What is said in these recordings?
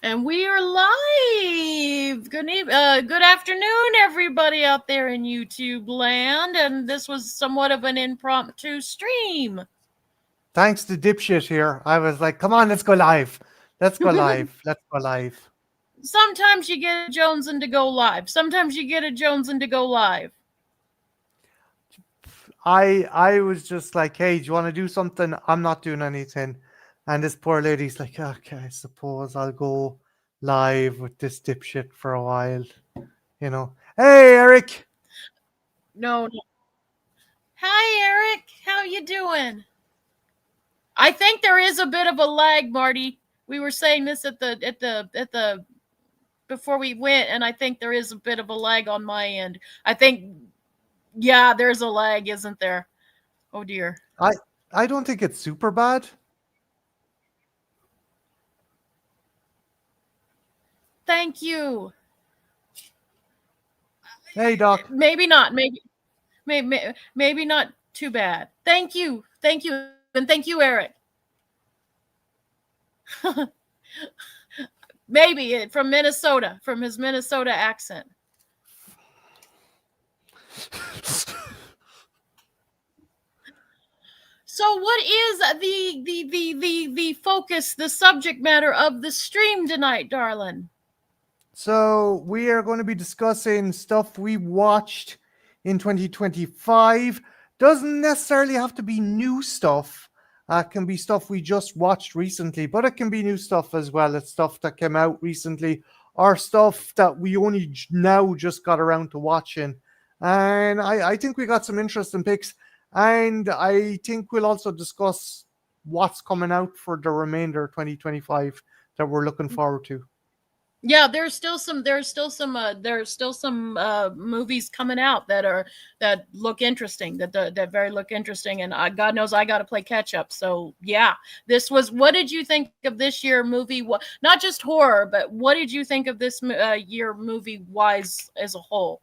And we are live. Good afternoon, everybody out there in YouTube land. And this was somewhat of an impromptu stream. Thanks to dipshit here, I was like, come on, let's go live. Let's go live. Let's go live. Sometimes you get a Jonesin to go live. Sometimes you get a Jonesin to go live. I was just like, hey, do you want to do something? I'm not doing anything. And this poor lady's like, okay, I suppose I'll go live with this dipshit for a while. You know. Hey, Eric. No. Hi, Eric. How you doing? I think there is a bit of a lag, Marty. We were saying this at the before we went, and I think there is a bit of a lag on my end. I think, yeah, there's a lag, isn't there? Oh dear. I don't think it's super bad. Thank you. Hey, Doc. Maybe not. Maybe not too bad. Thank you. Thank you. And thank you, Eric. Maybe from Minnesota, from his Minnesota accent. So what is the focus, the subject matter of the stream tonight, darling? So we are going to be discussing stuff we watched in 2025. Doesn't necessarily have to be new stuff. It can be stuff we just watched recently, but it can be new stuff as well. It's stuff that came out recently or stuff that we only now just got around to watching. And I think we got some interesting picks. And I think we'll also discuss what's coming out for the remainder of 2025 that we're looking forward to. Yeah, there's still some movies coming out that look interesting, that very look interesting, and God knows I got to play catch up. So yeah, this was. What did you think of this year movie? Not just horror, but what did you think of this year movie wise as a whole?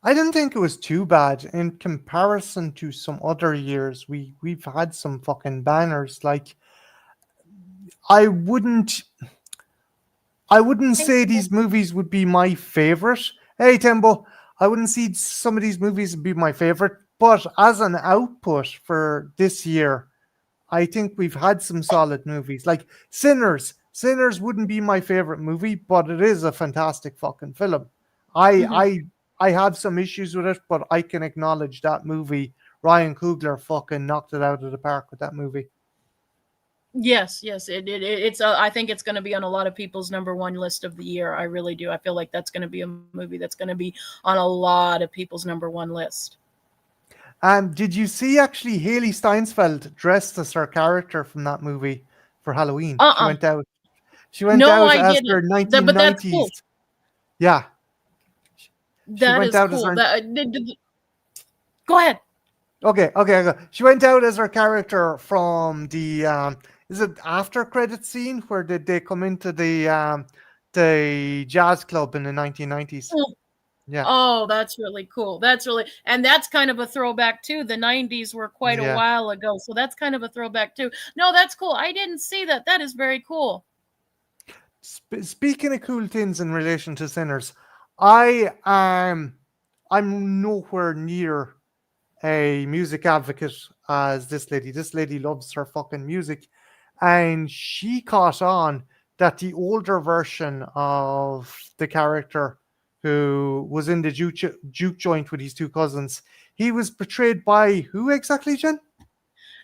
I didn't think it was too bad in comparison to some other years. We've had some fucking banners. Like I wouldn't say these movies would be my favorite. Hey Tembo, I wouldn't see some of these movies would be my favorite, but as an output for this year, I think we've had some solid movies. Like Sinners. Sinners wouldn't be my favorite movie, but it is a fantastic fucking film. I Mm-hmm. I have some issues with it, but I can acknowledge that movie. Ryan Coogler fucking knocked it out of the park with that movie. Yes, it's. I think it's going to be on a lot of people's number one list of the year. I really do. I feel like that's going to be a movie that's going to be on a lot of people's number one list. And did you see actually Haley Steinsfeld dressed as her character from that movie for Halloween? She went out. She went No, out I as didn't. her But that's 1990s. cool. Yeah. She That went is out cool. as her. Go ahead. Okay. She went out as her character from the is it after credit scene where did they come into the jazz club in the 1990s? Yeah. Oh, that's really cool. And that's kind of a throwback too. The 90s were quite a Yeah. while ago, so that's kind of a throwback too. No, that's cool. I didn't see that. That is very cool. Speaking of cool things in relation to Sinners, I am I'm nowhere near a music advocate as this lady. This lady loves her fucking music, and she caught on that the older version of the character who was in the juke joint with his two cousins, he was portrayed by who exactly, Jen?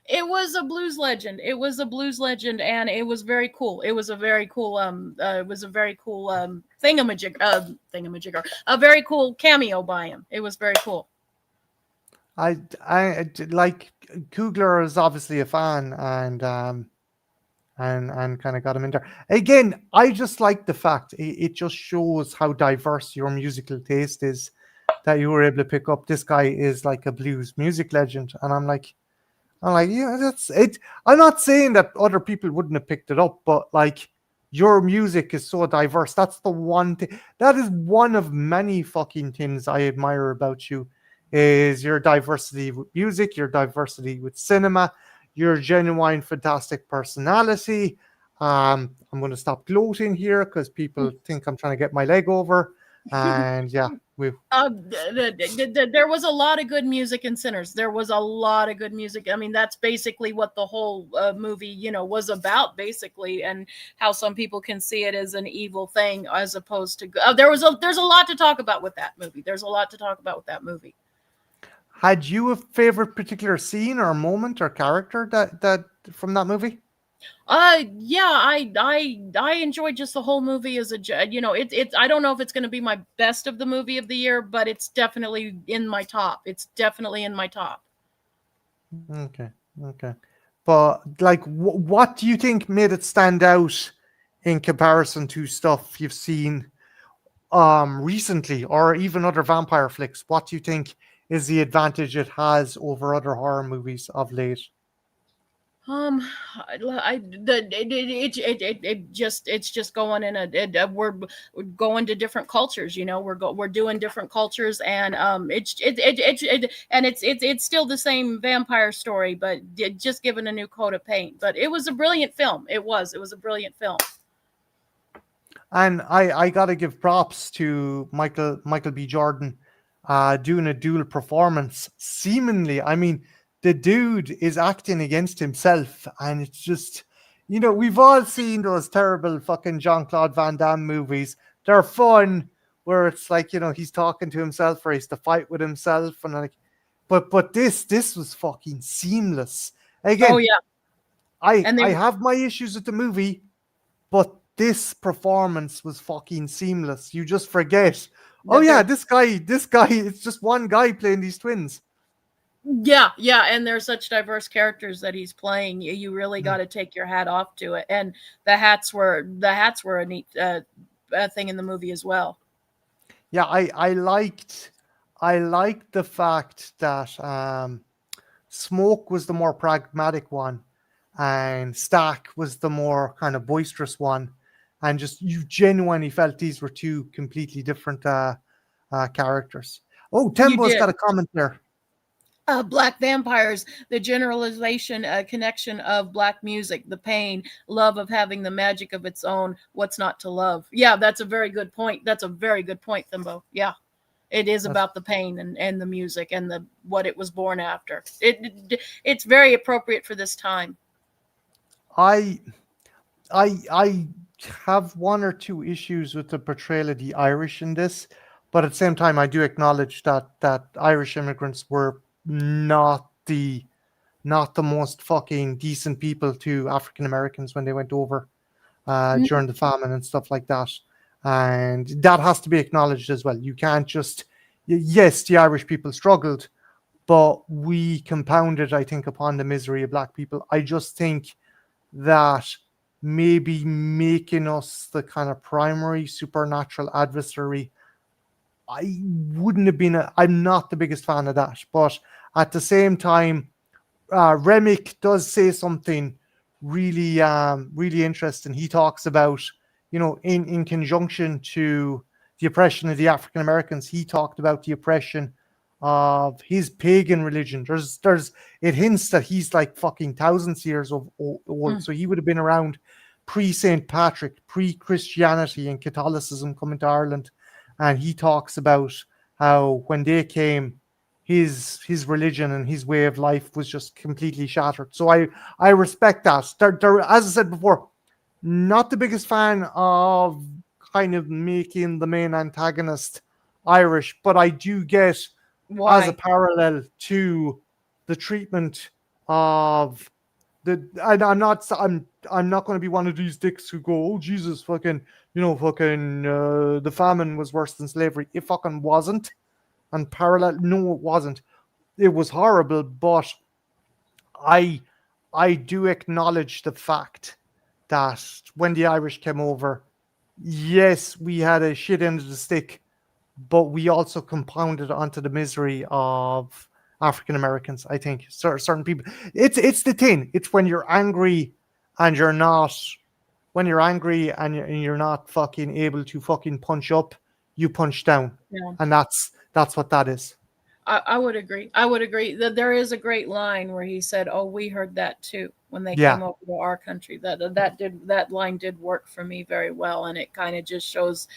It was a blues legend. It was a blues legend, and it was very cool. It was a very cool thingamajigger, a very cool cameo by him. It was very cool. I like Kugler is obviously a fan, and kind of got him in there. Again, I just like the fact it just shows how diverse your musical taste is that you were able to pick up. This guy is like a blues music legend, and I'm like, yeah, that's it. I'm not saying that other people wouldn't have picked it up, but like your music is so diverse. That's the one thing. That is one of many fucking things I admire about you is your diversity with music, your diversity with cinema, your genuine fantastic personality. I'm going to stop gloating here because people think I'm trying to get my leg over. And yeah, we There was a lot of good music in Sinners. There was a lot of good music. I mean, that's basically what the whole movie, was about, basically, and how some people can see it as an evil thing as opposed to. There's a lot to talk about with that movie. There's a lot to talk about with that movie. had you a favorite particular scene or moment or character that from that movie? Yeah, I enjoyed just the whole movie as it. I don't know if it's going to be my best of the movie of the year, but it's definitely in my top. It's definitely in my top. Okay, okay. But like, what do you think made it stand out in comparison to stuff you've seen recently, or even other vampire flicks? What do you think is the advantage it has over other horror movies of late? Um, it's just going in we're going to different cultures. We're doing different cultures, and it's still the same vampire story, but just given a new coat of paint. But it was a brilliant film. It was a brilliant film. And I gotta give props to Michael B. Jordan, doing a dual performance. Seemingly, I mean, the dude is acting against himself, and it's just, we've all seen those terrible fucking Jean Claude Van Damme movies. They're fun, where it's like, he's talking to himself or he's to fight with himself, and like, but this was fucking seamless. Oh Again, yeah, and I have my issues with the movie, but this performance was fucking seamless. You just forget. Oh yeah, they're this guy, it's just one guy playing these twins. yeah, and there's such diverse characters that he's playing. You really Mm. got to take your hat off to it. And the hats were a neat thing in the movie as well. Yeah, I liked the fact that Smoke was the more pragmatic one, and Stack was the more kind of boisterous one, and just you genuinely felt these were two completely different characters. Oh, You Tembo's got did. a comment there. Black vampires, the generalization, connection of black music, the pain, love of having the magic of its own. What's not to love? Yeah, that's a very good point. That's a very good point, Thimbo. Yeah, it is That's about the pain and the music and the what it was born after. It's very appropriate for this time. I I have one or two issues with the portrayal of the Irish in this, but at the same time, I do acknowledge that Irish immigrants were not the most fucking decent people to African Americans when they went over during the famine and stuff like that, and that has to be acknowledged as well. You can't just yes, the Irish people struggled, but we compounded, I think, upon the misery of black people. I just think that maybe making us the kind of primary supernatural adversary, I wouldn't have been. I'm not the biggest fan of that, but at the same time, Remick does say something really interesting. He talks about, in conjunction to the oppression of the African Americans, he talked about the oppression of his pagan religion. There's it hints that he's like fucking thousands years old, Mm. so he would have been around pre Saint Patrick, pre Christianity and Catholicism coming to Ireland, and he talks about how when they came, his religion and his way of life was just completely shattered. So I respect that. As I said before, not the biggest fan of kind of making the main antagonist Irish, but I do get as a Why? parallel to the treatment of the. And I'm not going to be one of these dicks who go, oh Jesus, fucking, the famine was worse than slavery. It fucking wasn't. And parallel, no, it wasn't. It was horrible, but I I do acknowledge the fact that when the Irish came over, yes, we had a shit end of the stick, but we also compounded onto the misery of African Americans. I think certain people. It's the thing. It's when you're angry and you're not. When you're angry and you're not fucking able to fucking punch up, you punch down, Yeah. and that's what that is. I would agree. I would agree that there is a great line where he said, "Oh, we heard that too when they Yeah, came over to our country." That line did work for me very well, and it kind of just shows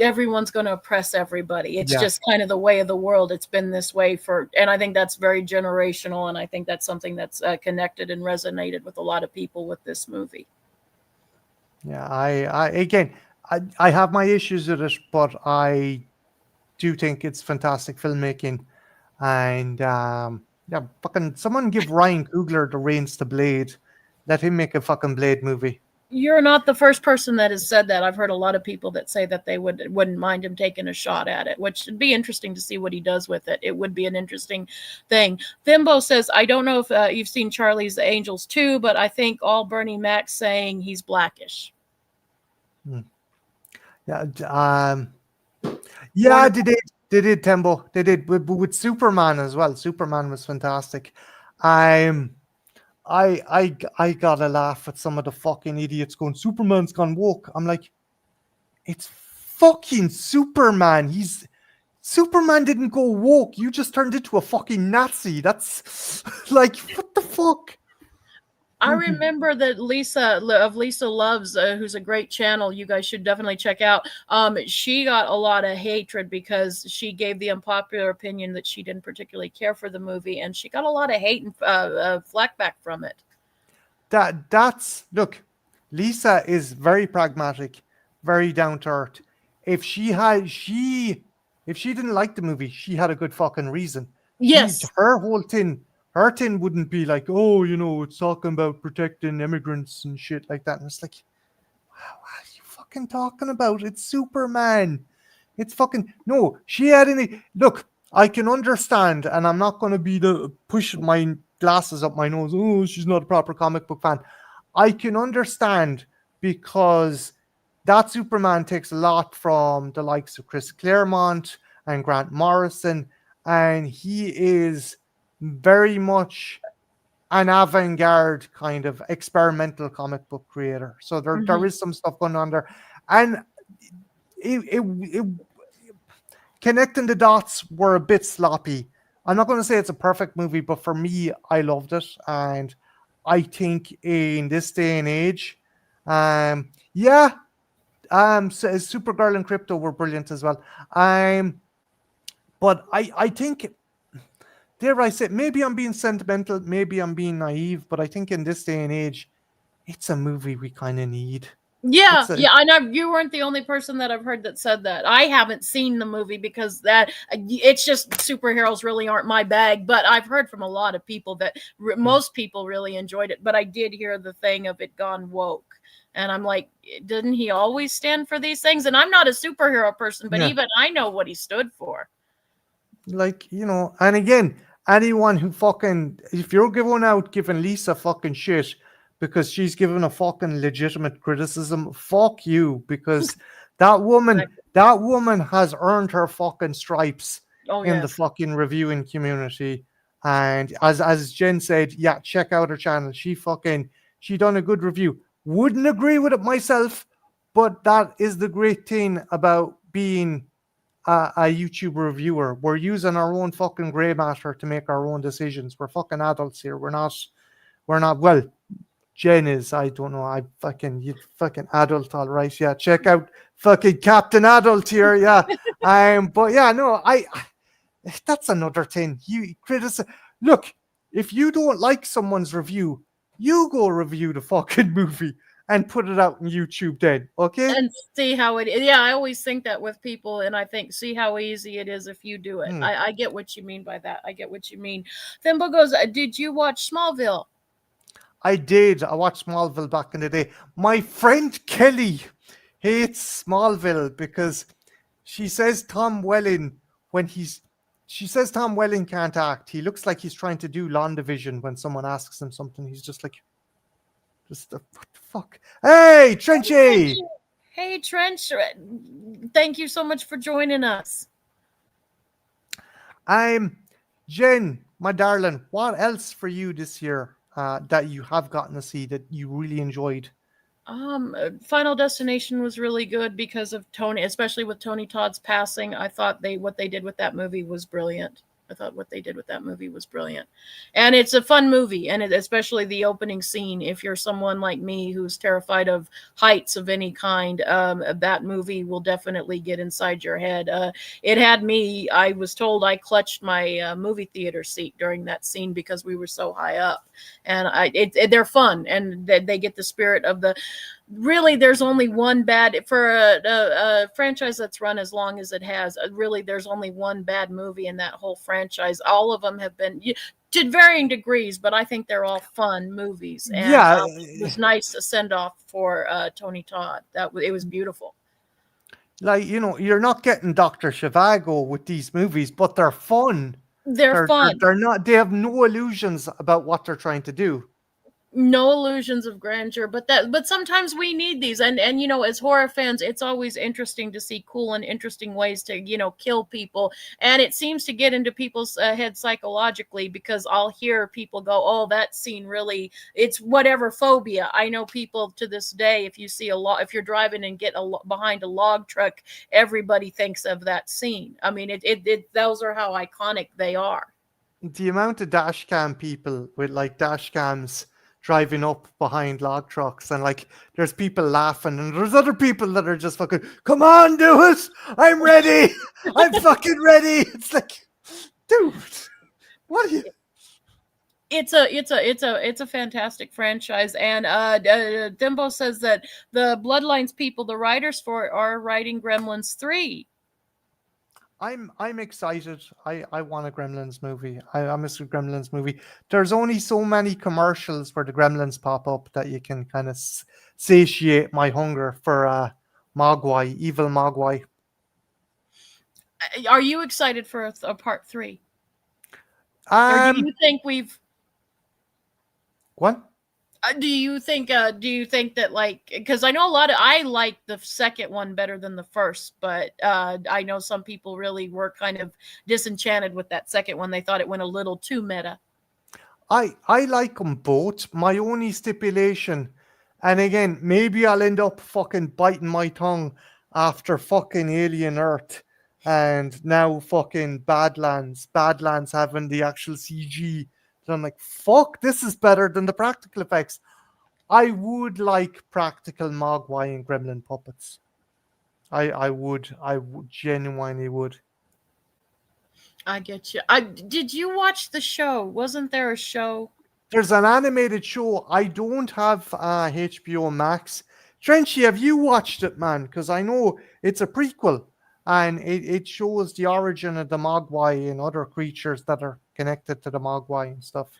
everyone's going to oppress everybody. It's yeah, just kind of the way of the world. It's been this way for, and I think that's very generational, and I think that's something that's connected and resonated with a lot of people with this movie. yeah. I again, I have my issues with it, but I do think it's fantastic filmmaking. And yeah, fucking someone give Ryan Coogler the reins to Blade. Let him make a fucking Blade movie. You're not the first person that has said that. I've heard a lot of people that say that they wouldn't mind him taking a shot at it, which would be interesting to see what he does with it. It would be an interesting thing. Thimbo says, I don't know if you've seen Charlie's Angels too, but I think all Bernie Mac's saying he's blackish. Hmm. Yeah, Born yeah, a they did Tembo, they did with Superman as well. Superman was fantastic. Um, I gotta laugh at some of the fucking idiots going, Superman's gone woke. I'm like, it's fucking Superman. He's Superman didn't go woke. You just turned into a fucking Nazi. That's like, what the fuck? I remember that Lisa Loves, who's a great channel you guys should definitely check out. She got a lot of hatred because she gave the unpopular opinion that she didn't particularly care for the movie, and she got a lot of hate and flack back from it. That's look, Lisa is very pragmatic, very down to earth. If she had she if she didn't like the movie, she had a good fucking reason. She Yes, her thing wouldn't be like, oh, it's talking about protecting immigrants and shit like that. And it's like, what are you fucking talking about? It's Superman. It's fucking no. She had any look. I can understand, and I'm not going to be the push my glasses up my nose. Oh, she's not a proper comic book fan. I can understand because that Superman takes a lot from the likes of Chris Claremont and Grant Morrison, and he is very much an avant-garde kind of experimental comic book creator. So there hmm is some stuff going on there, and it connecting the dots were a bit sloppy. I'm not going to say it's a perfect movie, but for me, I loved it, and I think in this day and age, yeah, Supergirl and Crypto were brilliant as well. But I think, dare I say, maybe I'm being sentimental, maybe I'm being naive, but I think in this day and age, it's a movie we kind of need. Yeah, It's a yeah, I know you weren't the only person that I've heard that said that. I haven't seen the movie because that it's just superheroes really aren't my bag. But I've heard from a lot of people that most people really enjoyed it. But I did hear the thing of it gone woke, and I'm like, didn't he always stand for these things? And I'm not a superhero person, but yeah. even I know what he stood for. Like, and again, anyone who fucking, if you're going out giving Lisa fucking shit because she's given a fucking legitimate criticism, fuck you, because that woman has earned her fucking stripes Oh in the yes, fucking reviewing community. And as Jen said, yeah, check out her channel. She done a good review. Wouldn't agree with it myself, but that is the great thing about being a YouTube reviewer. We're using our own fucking grey matter to make our own decisions. We're fucking adults here. We're not, well, Jen is, I don't know, you fucking adult, all right. Yeah, check out fucking Captain Adult here. Yeah. But yeah, no, that's another thing. You criticize, look, if you don't like someone's review, you go review the fucking movie and put it out on YouTube then, okay? and see how it. Yeah, I always think that with people, and I think see how easy it is if you do it. Hmm. I get what you mean by that. I get what you mean. Thimble goes, did you watch Smallville? I did. I watched Smallville back in the day. My friend Kelly hates Smallville because she says Tom Welling when he's she says Tom Welling can't act. He looks like he's trying to do lawn division when someone asks him something. He's just like, what the fuck? Hey, Trenchy! Hey, Trench. Thank you so much for joining us. I'm Jen, my darling. What else for you this year that you have gotten to see that you really enjoyed? Final Destination was really good because of Tony, especially with Tony Todd's passing. I thought they what they did with that movie was brilliant. I thought what they did with that movie was brilliant, and it's a fun movie, and especially the opening scene. If you're someone like me who's terrified of heights of any kind, that movie will definitely get inside your head. It had me. I was told I clutched my movie theater seat during that scene because we were so high up, and they're fun, and they get the spirit of the really there's only one bad for a franchise that's run as long as it has. Really, there's only one bad movie in that whole franchise. All of them have been to varying degrees, but I think they're all fun movies. And Yeah, it was nice to send off for Tony Todd. It was beautiful. like you're not getting Dr. Zhivago with these movies, but they're fun. They're fun. They're not. They have no illusions about what they're trying to do. No illusions of grandeur, but sometimes we need these, and as horror fans, it's always interesting to see cool and interesting ways to kill people, and it seems to get into people's heads psychologically, because I'll hear people go, oh, that scene really, it's whatever phobia. I know people to this day, if you see if you're driving and get behind a log truck, everybody thinks of that scene. I mean, those are how iconic they are. The amount of dash cam people with like dash cams driving up behind log trucks, and like there's people laughing, and there's other people that are just fucking, come on, do it, I'm ready, I'm fucking ready. It's like, dude, what are you? It's a fantastic franchise, and Dimbo says that the Bloodlines people, the writers for it, are writing Gremlins 3. I'm excited. I want a Gremlins movie. I miss a Gremlins movie. There's only so many commercials where the Gremlins pop up that you can kind of satiate my hunger for Mogwai, evil Mogwai. Are you excited for a part 3? Or do you think we've what? do you think that, like, because I know I like the second one better than the first, but I know some people really were kind of disenchanted with that second one. They thought it went a little too meta. I like them both. My only stipulation, and again, maybe I'll end up fucking biting my tongue after fucking Alien Earth and now fucking Badlands having the actual CG. So I'm like, fuck, this is better than the practical effects. I would like practical Mogwai and Gremlin puppets. I would genuinely would. I get you. Did you watch the show? Wasn't there a show? There's an animated show. I don't have HBO Max. Trenchy, have you watched it, man? Because I know it's a prequel, and it shows the origin of the Mogwai and other creatures that are connected to the Mogwai and stuff.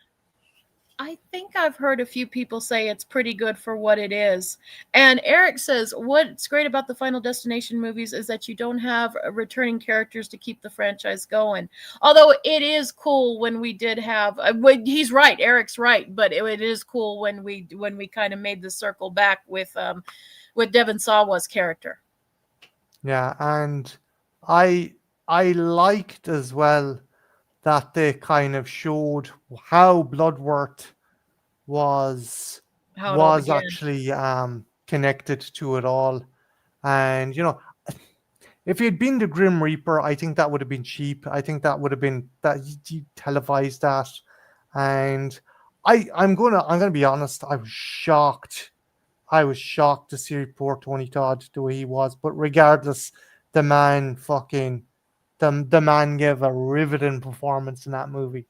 I think I've heard a few people say it's pretty good for what it is. And Eric says, what's great about the Final Destination movies is that you don't have returning characters to keep the franchise going. Although it is cool when we did have, he's right, Eric's right, but it is cool when we kind of made the circle back with Devon Sawa's character. Yeah, and I liked as well that they kind of showed how Bloodworth was actually connected to it all. And if he had been the Grim Reaper, I think that would have been cheap. I think that would have been that you televised that. And I'm gonna be honest, I was shocked. I was shocked to see poor Tony Todd the way he was. But regardless, the man gave a riveting performance in that movie.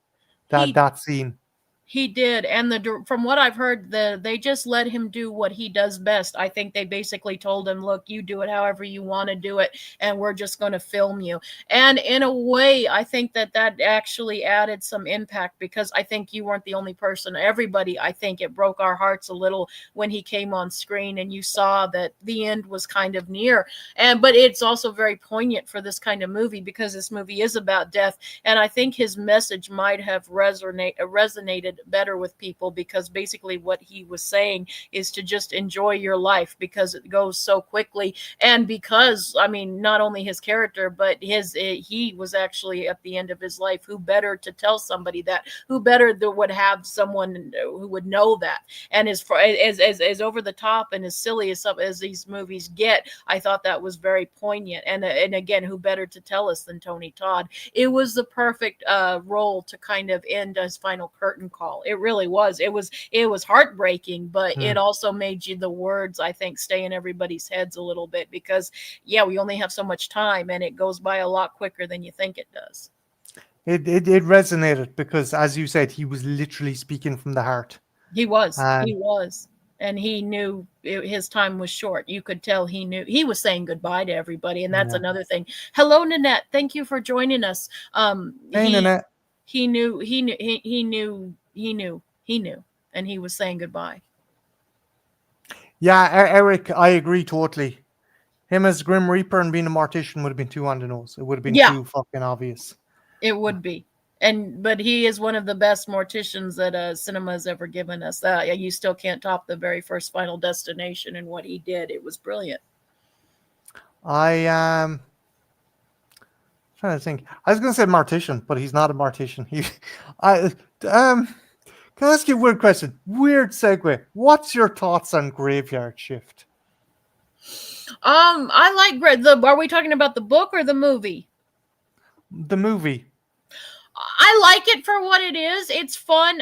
That scene. He did, and from what I've heard, they just let him do what he does best. I think they basically told him, "Look, you do it however you want to do it, and we're just going to film you." And in a way, I think that actually added some impact, because I think you weren't the only person. Everybody, I think it broke our hearts a little when he came on screen, and you saw that the end was kind of near. But it's also very poignant for this kind of movie, because this movie is about death, and I think his message might have resonated resonated better with people, because basically what he was saying is to just enjoy your life because it goes so quickly. And because, I mean, not only his character, but he was actually at the end of his life. Who better to tell somebody that? Who better that would have someone who would know that? And as over the top and as silly as these movies get, I thought that was very poignant. And again, who better to tell us than Tony Todd? It was the perfect role to kind of end his final curtain call. It really was. It was heartbreaking, but Hmm. it also made you the words, I think, stay in everybody's heads a little bit, because yeah, we only have so much time and it goes by a lot quicker than you think it does. It resonated because, as you said, he was literally speaking from the heart. He was. And He was. And he knew his time was short. You could tell he knew he was saying goodbye to everybody. And that's yeah, another thing. Hello, Nanette. Thank you for joining us. pain in it. He knew, he knew, and he was saying goodbye. Yeah, Eric, I agree totally. Him as Grim Reaper and being a mortician would have been too on the nose. It would have been Yeah, too fucking obvious. it would be. But he is one of the best morticians that cinema has ever given us. You still can't top the very first Final Destination and what he did. It was brilliant. I am trying to think. I was going to say mortician, but he's not a mortician. I can I ask you a weird question? Weird segue. What's your thoughts on Graveyard Shift? I like the. Are we talking about the book or the movie? The movie. I like it for what it is. It's fun.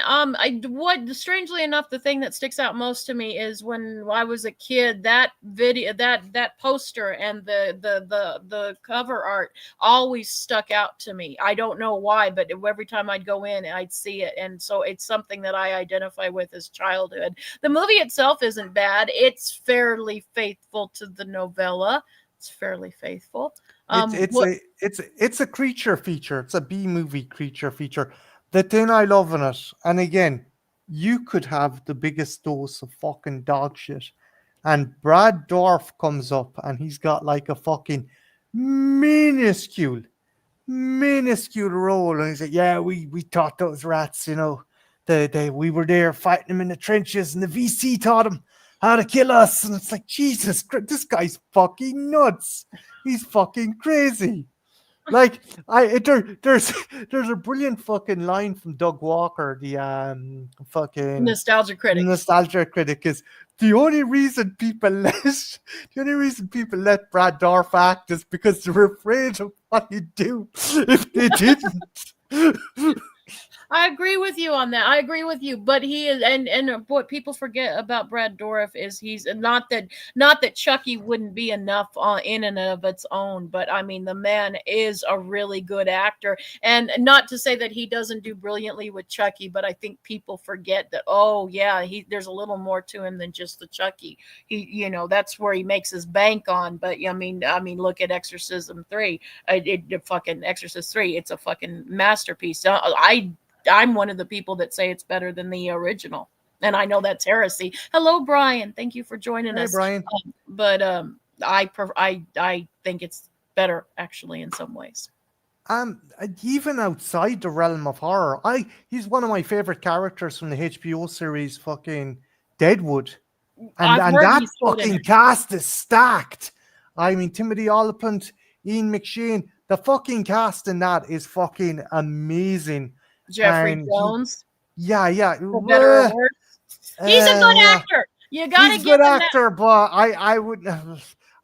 Strangely enough, the thing that sticks out most to me is when I was a kid, that video, that poster and the cover art always stuck out to me. I don't know why, but every time I'd go in, I'd see it. And so it's something that I identify with as childhood. The movie itself isn't bad. It's fairly faithful to the novella. It's fairly faithful. What It's a creature feature. It's a B movie creature feature. The thing I love in it, and again, you could have the biggest dose of fucking dog shit, and Brad Dorff comes up and he's got like a fucking minuscule, minuscule role, and he's like, "Yeah, we taught those rats, we were there fighting them in the trenches, and the VC taught them how to kill us." And it's like, Jesus Christ, this guy's fucking nuts. He's fucking crazy. Like there's a brilliant fucking line from Doug Walker, the fucking nostalgia critic. nostalgia critic, is the only reason people let Brad Dorff act is because they were afraid of what he'd do if they didn't. I agree with you on that. I agree with you, but he is, and what people forget about Brad Dourif is he's not that Chucky wouldn't be enough in and of its own, but I mean the man is a really good actor, and not to say that he doesn't do brilliantly with Chucky, but I think people forget that, oh yeah, there's a little more to him than just the Chucky. That's where he makes his bank on. But I mean, look at Exorcism 3. Fucking Exorcist 3. It's a fucking masterpiece. I'm one of the people that say it's better than the original, and I know that's heresy. Hello, Brian. Thank you for joining Hey, us. Brian. But I think it's better actually in some ways. Even outside the realm of horror, he's one of my favorite characters from the HBO series, fucking Deadwood, and I've and heard that he's good in fucking it. cast is stacked. I mean, Timothy Olyphant, Ian McShane, the fucking cast in that is fucking amazing. Jeffrey And Jones, yeah, for better or worse, he's a good yeah, actor. You got he's to a give good him that. actor, but I would,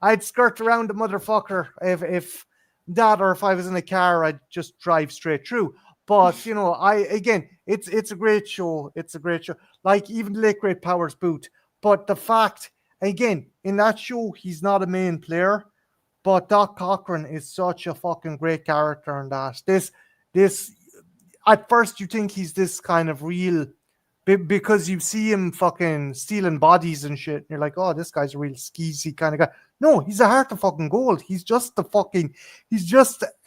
I'd skirt around the motherfucker if that, or if I was in a car, I'd just drive straight through. But it's a great show. It's a great show. Like even the late great Powers Boot. But the fact, again, in that show, he's not a main player. But Doc Cochran is such a fucking great character in that. This at first you think he's this kind of real, because you see him fucking stealing bodies and shit. And you're like, oh, this guy's a real skeezy kind of guy. No, he's a heart of fucking gold. He's just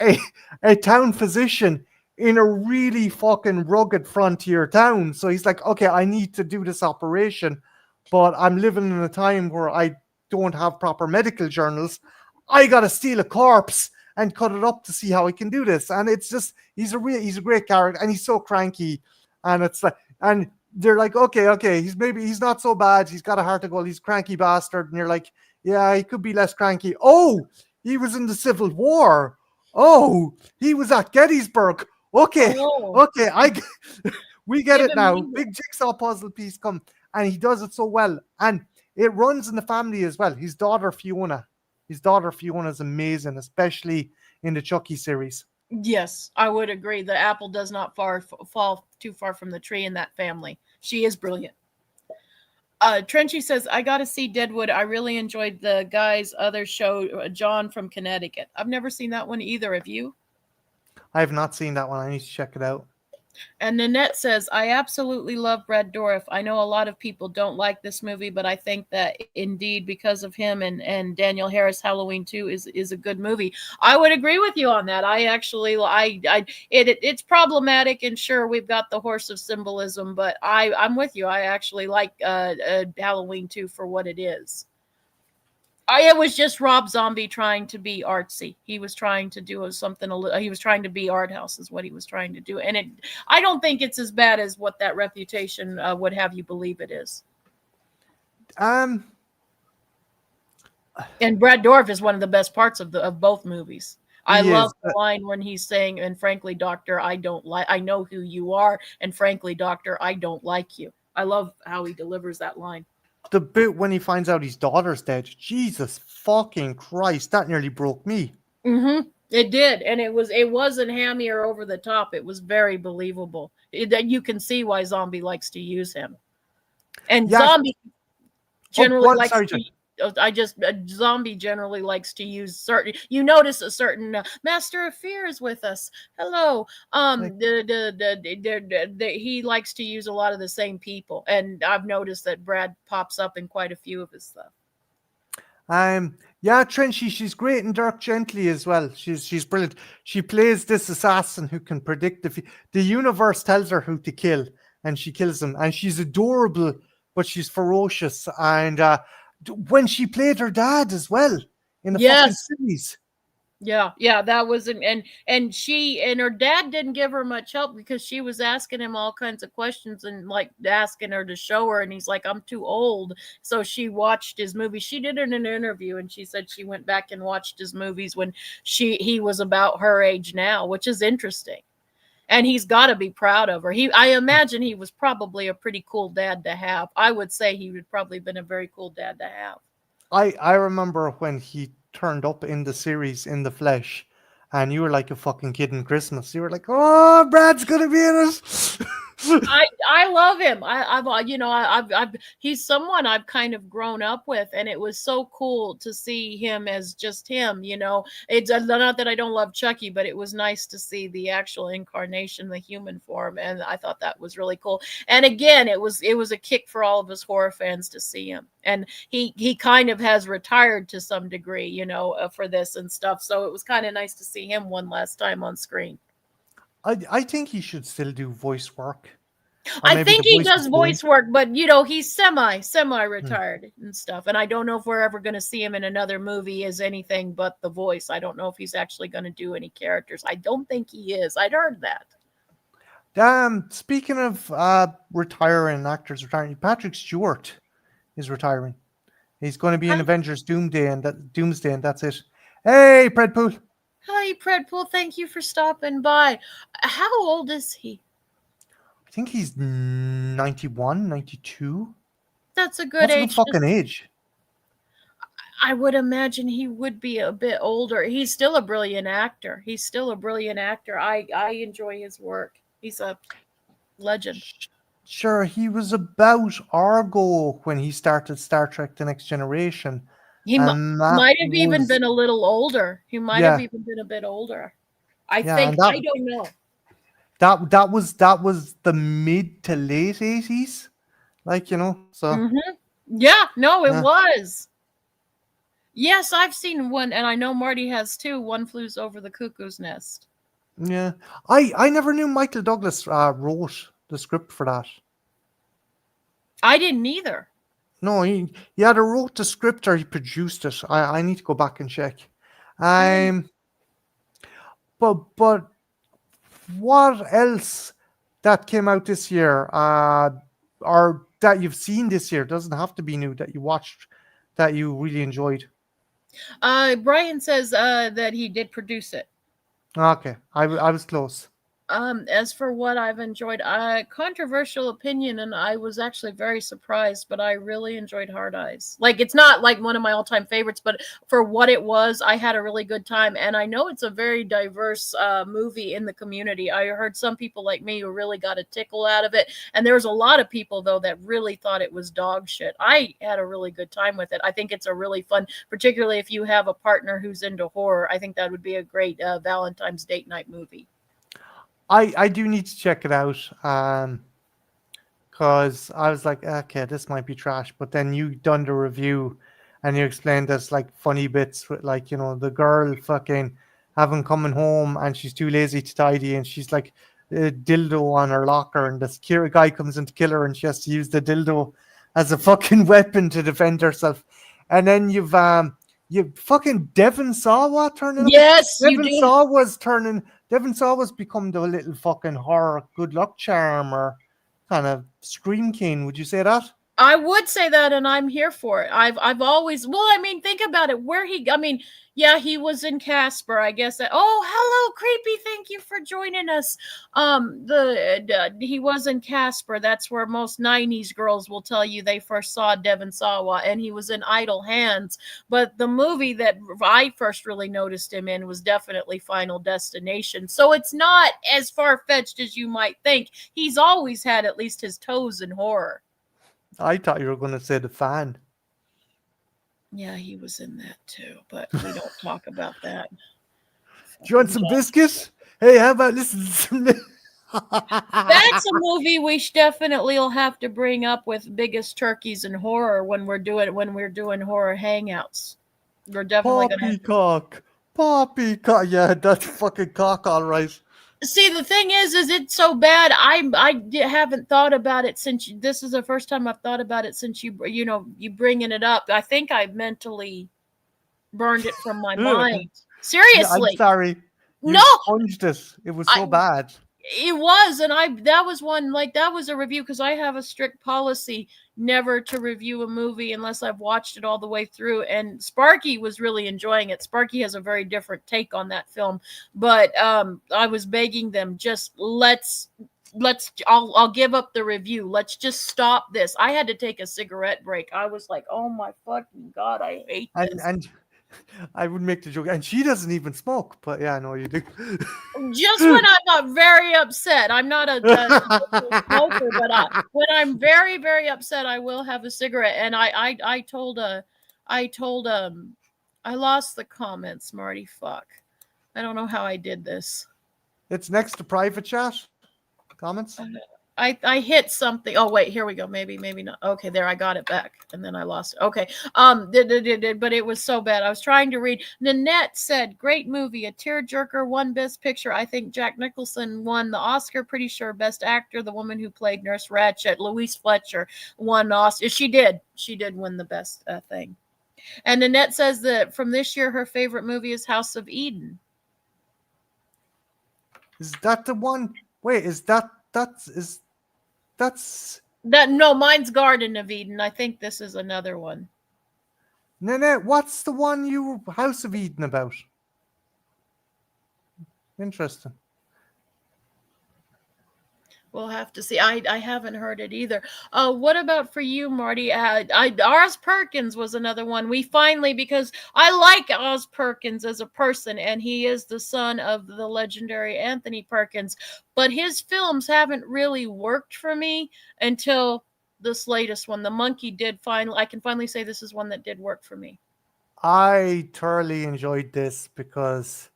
a town physician in a really fucking rugged frontier town. So he's like, okay, I need to do this operation, but I'm living in a time where I don't have proper medical journals. I gotta steal a corpse and cut it up to see how I can do this. And it's just he's a great character, and he's so cranky. And it's like And they're like, okay, he's not so bad. He's got a heart of gold. He's a cranky bastard. And you're like, yeah, he could be less cranky. Oh, he was in the Civil War. Oh, he was at Gettysburg. Okay, Oh, okay, we get give it him now. Nemo. Big jigsaw puzzle piece come, and he does it so well, and it runs in the family as well. His daughter Fiona is amazing, especially in the Chucky series. Yes, I would agree. The apple does not fall too far from the tree in that family. She is brilliant. Trenchy says, I got to see Deadwood. I really enjoyed the guy's other show, John from Connecticut. I've never seen that one either. Have you? I have not seen that one. I need to check it out. And Nanette says, I absolutely love Brad Dourif. I know a lot of people don't like this movie, but I think that indeed because of him and Daniel Harris, Halloween 2 is a good movie. I would agree with you on that. I actually it's problematic, and sure we've got the horse of symbolism, but I'm with you. I actually like Halloween 2 for what it is. It was just Rob Zombie trying to be artsy. He was trying to do something. He was trying to be art house, is what he was trying to do. And I don't think it's as bad as what that reputation would have you believe it is. Um, And Brad Dourif is one of the best parts of both movies. I he love is. the line when he's saying, "And frankly, Doctor, I don't like. I know who you are, and frankly, Doctor, I don't like you." I love how he delivers that line. The bit when he finds out his daughter's dead. Jesus fucking Christ, that nearly broke me. It did, and it wasn't hammy or over the top. It was very believable. That you can see why Zombie likes to use him, and Yeah. Zombie Oh, generally what? likes Sorry, to. John. I just Zombie generally likes to use certain. You notice a certain Master of Fear is with us. Hello. Like, He likes to use a lot of the same people, and I've noticed that Brad pops up in quite a few of his stuff. yeah, Trenchy, she's great in Dark Gently as well. She's brilliant. She plays this assassin who can predict the universe tells her who to kill, and she kills them. And she's adorable, but she's ferocious. And when she played her dad as well in the fucking Yes. series. Yeah, that was and she and her dad didn't give her much help because she was asking him all kinds of questions and like asking her to show her, and he's like, I'm too old. So she watched his movies. She did it in an interview, and she said she went back and watched his movies when he was about her age now, which is interesting. And he's got to be proud of her. I imagine he was probably a pretty cool dad to have. I would say he would probably been a very cool dad to have. I remember when he turned up in the series in the flesh, and you were like a fucking kid in Christmas. You were like, "Oh, Brad's gonna be in it." I love him. I've he's someone I've kind of grown up with, and it was so cool to see him as just him. It's not that I don't love Chucky, but it was nice to see the actual incarnation, the human form, and I thought that was really cool. And again, it was a kick for all of us horror fans to see him, and he kind of has retired to some degree, for this and stuff. So it was kind of nice to see him one last time on screen. I think he should still do voice work, or I maybe the think he voice of does Doom. voice work, but he's semi Hmm. retired and stuff. And I don't know if we're ever going to see him in another movie as anything but the voice. I don't know if he's actually going to do any characters. I don't think he is. I'd heard that. Speaking of retiring actors retiring, Patrick Stewart is retiring. He's going to be in Hi, Avengers Doomsday, and that's it. Hey, Predpool. hi, Predpool. Thank you for stopping by. How old is he? I think he's 91, 92. That's a good That's a good age. fucking age. I would imagine he would be a bit older. He's still a brilliant actor. He's still a brilliant actor. I enjoy his work. He's a legend. Sure, he was about Argo when he started Star Trek: The Next Generation, He and that might have even was been a little older. He might have yeah, even been a bit older. I yeah, think and that I don't know. that was the mid to late 80s, So Hmm. Yeah, no, it yeah, was. Yes, I've seen one, and I know Marty has too. One flews over the cuckoo's nest. yeah. I never knew Michael Douglas wrote the script for that. I didn't either. No, he either wrote the script or he produced it. I need to go back and check. I Um, but what else? that came out this year, or that you've seen this year. Doesn't have to be new that you watched that you really enjoyed. Brian says that he did produce it. Okay, I was close. As for what I've enjoyed, controversial opinion, and I was actually very surprised, but I really enjoyed Hard Eyes. Like, it's not like one of my all-time favorites, but for what it was, I had a really good time. And I know it's a very diverse movie in the community. I heard some people like me who really got a tickle out of it, and there was a lot of people though that really thought it was dog shit. I had a really good time with it. I think it's a really fun, particularly if you have a partner who's into horror. I think that would be a great Valentine's date night movie. I do need to check it out. Because I was like, okay, this might be trash. But then you done the review, and you explained there's like funny bits with, like, the girl fucking having coming home and she's too lazy to tidy, and she's like a dildo on her locker, and the security guy comes in to kill her, and she has to use the dildo as a fucking weapon to defend herself. And then you fucking Devon Sawa turning up. Yes, you Devon do. Sawa was turning. Devon Sawa was become the little fucking horror good luck charm, or kind of scream king. Would you say that? I would say that, and I'm here for it. I've always, well, I mean, think about it. I mean, yeah, he was in Casper, I guess. Oh, hello, creepy. Thank you for joining us. He was in Casper. That's where most '90s girls will tell you they first saw Devon Sawa, and he was in Idle Hands. But the movie that I first really noticed him in was definitely Final Destination. So it's not as far fetched as you might think. He's always had at least his toes in horror. I thought you were going to say the fan. Yeah, he was in that too, but we don't talk about that. Do you want some biscuits? Hey, how about listen to some? That's a movie we definitely will have to bring up with biggest turkeys in horror when we're doing horror hangouts. We're definitely gonna have Poppycock. Poppycock. Yeah, that's fucking cock, all right. see. The thing is it's so bad. Haven't thought about it since this is the first time I've thought about it since you bringing it up. I think I mentally burned it from my mind. Yeah, I'm Seriously, sorry. You no, sponged it. It was so I bad. It was, and that was one, like, that was a review because I have a strict policy never to review a movie unless I've watched it all the way through. And Sparky was really enjoying it. Sparky has a very different take on that film, but I was begging them, just I'll give up the review. Let's just stop this. I had to take a cigarette break. I was like, oh my fucking god, I hate And this. and I would make the joke, and she doesn't even smoke. But yeah, no, you do. Just when I'm not very upset. I'm not a smoker, but when I'm very, very upset, I will have a cigarette. And I told I lost the comments, Marty. Fuck. I don't know how I did this. It's next to private chat. Comments? I hit something. Oh wait, here we go. Maybe not. Okay, there, I got it back, and then I lost it. Okay, but it was so bad. I was trying to read. Nanette said, "Great movie, a tearjerker, won Best Picture. I think Jack Nicholson won the Oscar. Pretty sure Best Actor. The woman who played Nurse Ratched, Louise Fletcher, won the Oscar. She did. She did win the best thing." And Nanette says that from this year, her favorite movie is House of Eden. Is that the one? Wait, that's That no, mine's Garden of Eden. I think this is another one. Nanette? What's the one you House of Eden about? Interesting. We'll have to see. I haven't heard it either. What about for you, Marty? Oz Perkins was another one. We finally, because I like Oz Perkins as a person, and he is the son of the legendary Anthony Perkins, but his films haven't really worked for me until this latest one. The Monkey did finally. I can finally say this is one that did work for me. I thoroughly enjoyed this because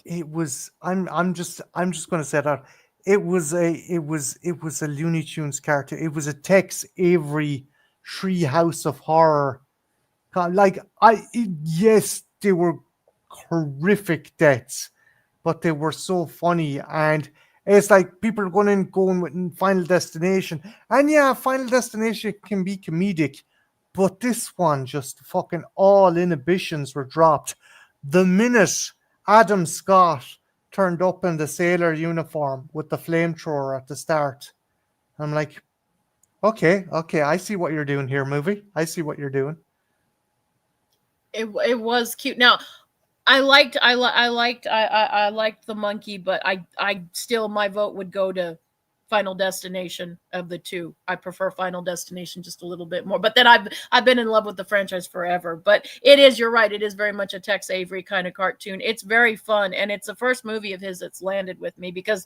it was. I'm just going to say that it was a Looney Tunes character. It was a Tex Avery Tree House of Horror. Like yes, they were horrific deaths, but they were so funny. And it's like people are going with Final Destination, and yeah, Final Destination can be comedic, but this one just fucking all inhibitions were dropped the minute Adam Scott turned up in the sailor uniform with the flamethrower at the start. I'm like, okay, okay, I see what you're doing here, movie. I see what you're doing. It was cute. Now, I liked the monkey, but I still, my vote would go to Final Destination of the two. I prefer Final Destination just a little bit more. But then I've been in love with the franchise forever. But it is, you're right, it is very much a Tex Avery kind of cartoon. It's very fun, and it's the first movie of his that's landed with me, because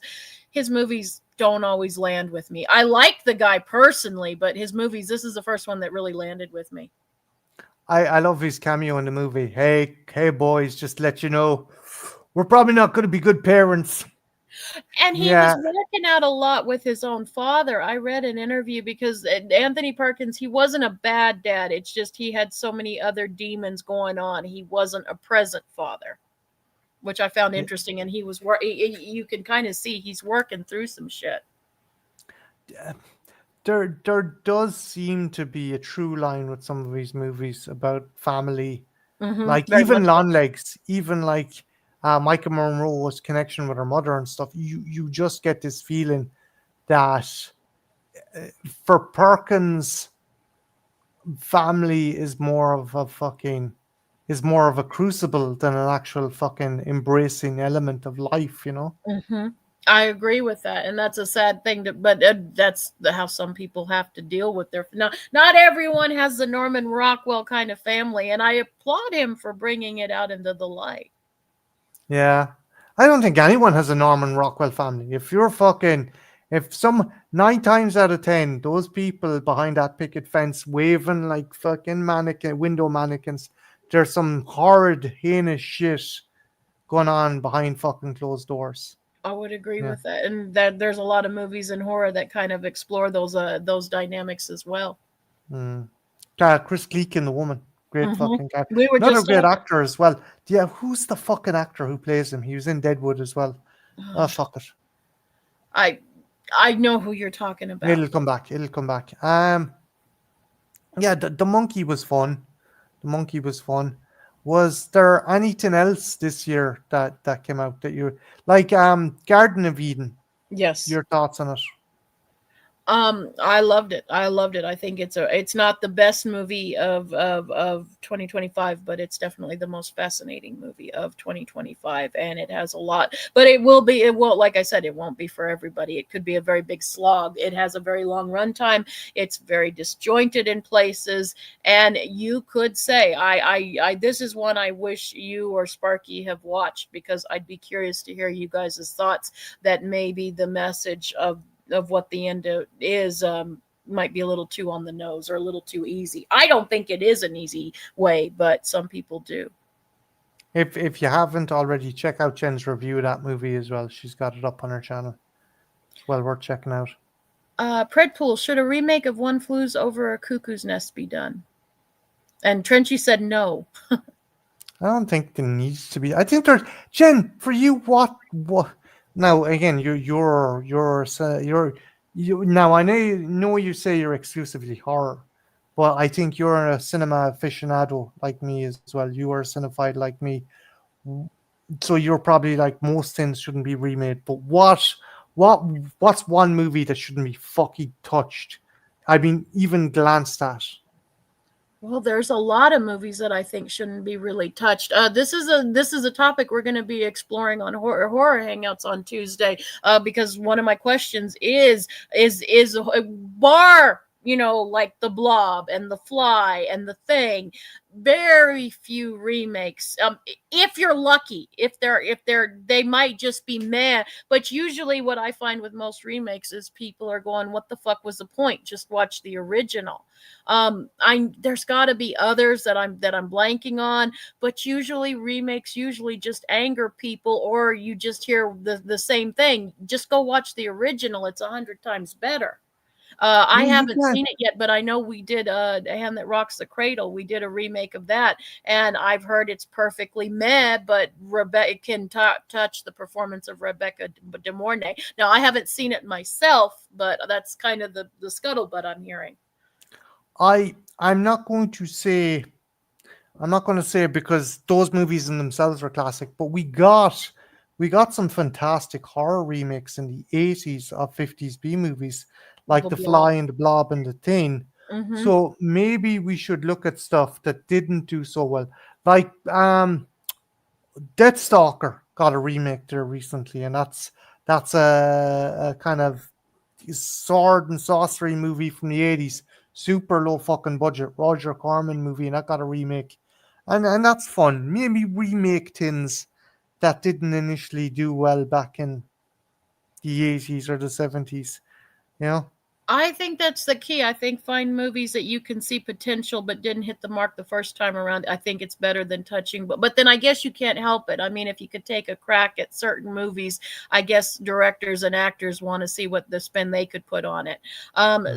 his movies don't always land with me. I like the guy personally, but his movies, this is the first one that really landed with me. I love his cameo in the movie. Hey boys, just to let you know, we're probably not going to be good parents. And he was Yeah, working out a lot with his own father. I read an interview, because Anthony Perkins, he wasn't a bad dad. It's just he had so many other demons going on. He wasn't a present father, which I found interesting. And he was you can kind of see he's working through some shit. there does seem to be a true line with some of these movies about family, like Very even much so. Long Legs, even like Michael Monroe's connection with her mother and stuff. You just get this feeling that for Perkins, family is more of a fucking is more of a crucible than an actual fucking embracing element of life, you know? hmm I agree with that, and that's a sad thing. But that's how some people have to deal with their. Not everyone has the Norman Rockwell kind of family, and I applaud him for bringing it out into the light. Yeah. I don't think anyone has a Norman Rockwell family. If you're fucking, if some 9 times out of 10, those people behind that picket fence waving like fucking window mannequins, there's some horrid, heinous shit going on behind fucking closed doors. I would agree Yeah. with that, and that there's a lot of movies in horror that kind of explore those dynamics as well. Mm. Chris Gleekin, the woman. Great hmm fucking guy. We were Another just great talking. actor as well. Yeah, who's the fucking actor who plays him? He was in Deadwood as well. Oh, fuck it. I I know who you're talking about. It'll come back. It'll come back. Yeah, the monkey was fun. The monkey was fun. Was there anything else this year that came out that you like? Garden of Eden. Yes. Your thoughts on it? I loved it. I loved it. I think it's not the best movie of 2025, but it's definitely the most fascinating movie of 2025, and it has a lot. But it won't, like I said, it won't be for everybody. It could be a very big slog. It has a very long runtime. It's very disjointed in places, and you could say, this is one I wish you or Sparky have watched, because I'd be curious to hear you guys' thoughts, that maybe the message of what the end is might be a little too on the nose or a little too easy. I don't think it is an easy way, but some people do. If you haven't already, check out Jen's review of that movie as well. She's got it up on her channel. It's well worth checking out. Predpool, should a remake of One Flews Over a Cuckoo's Nest be done? And Trenchy said no. I don't think there needs to be. I think there's Jen for you. What? Now again, you. Now I know you say you're exclusively horror, but I think you're a cinema aficionado like me as well. You are a cinephile like me, so you're probably like most things shouldn't be remade. But what what's one movie that shouldn't be fucking touched? I mean, even glanced at. Well, there's a lot of movies that I think shouldn't be really touched. This is a topic we're going to be exploring on horror hangouts on Tuesday. Because one of my questions is a bar, like The Blob and The Fly and The Thing. Very few remakes. If you're lucky, they might just be meh. But usually, what I find with most remakes is people are going, "What the fuck was the point? Just watch the original." I There's got to be others that I'm blanking on, but usually remakes usually just anger people, or you just hear the same thing. Just go watch the original; it's 100 times better. I You haven't can. seen it yet, but I know we did A Hand That Rocks the Cradle. We did a remake of that, and I've heard it's perfectly meh, but it can touch the performance of Rebecca De Mornay. Now, I haven't seen it myself, but that's kind of the scuttlebutt I'm hearing. I'm not going to say I'm not going to say it because those movies in themselves are classic, but we got we got some fantastic horror remakes in the 80s of 50s B movies, like The The Fly Blob. and the Blob and the Thing. Hmm. So maybe we should look at stuff that didn't do so well. Like Deathstalker got a remake there recently, and that's a kind of sword and sorcery movie from the 80s. Super low fucking budget. Roger Corman movie, and that got a remake. And that's fun. Maybe remake things that didn't initially do well back in the 80s or the 70s. You know? I think that's the key. I think find movies that you can see potential but didn't hit the mark the first time around. I think it's better than touching. But then I guess you can't help it. I mean, if you could take a crack at certain movies, I guess directors and actors want to see what the spin they could put on it.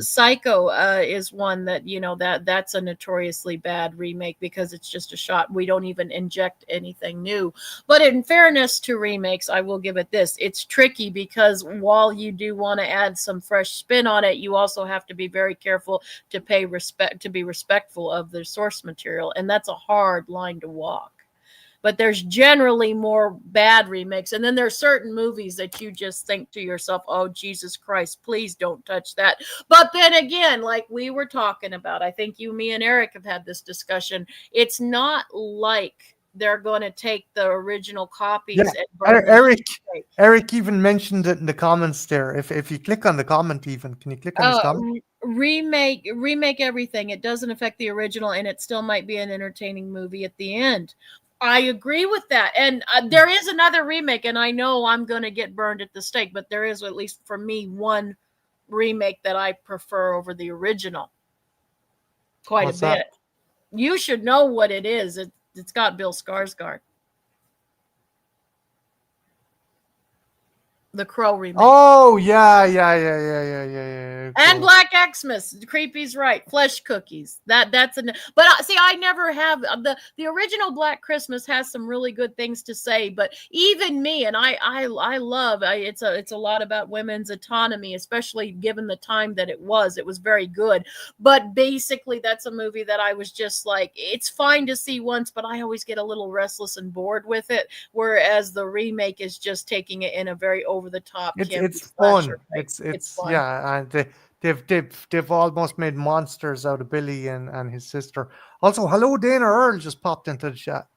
Psycho is one that that's a notoriously bad remake because it's just a shot. We don't even inject anything new. But in fairness to remakes, I will give it this: it's tricky because while you do want to add some fresh spin on it, you also have to be very careful to be respectful of the source material, and that's a hard line to walk. But there's generally more bad remakes, and then there's certain movies that you just think to yourself, oh Jesus Christ, please don't touch that. But then again, like we were talking about, I think you, me, and Eric have had this discussion. It's not like they're going to take the original Yeah. copies and burn them. Eric even mentioned it in the comments there. If you click on the comment, even can you click on his comment? Remake everything. It doesn't affect the original, and it still might be an entertaining movie at the end. I agree with that. And there is another remake, and I know I'm going to get burned at the stake, but there is, at least for me, one remake that I prefer over the original quite a What's that? bit. You should know what it is. It's got Bill Skarsgård. The Crow remake. Oh yeah. And Cool. Black Xmas, Creepy's right. Flesh cookies. That's a. But see, I never have the original Black Christmas has some really good things to say. But even me, and I love. It's a lot about women's autonomy, especially given the time that it was. It was very good. But basically, that's a movie that I was just like, it's fine to see once, but I always get a little restless and bored with it. Whereas the remake is just taking it in a very over the top campy It's fun. slasher way. It's It's fun. yeah, and they've almost made monsters out of Billy and his sister. Also, hello Dana Earl just popped into the chat.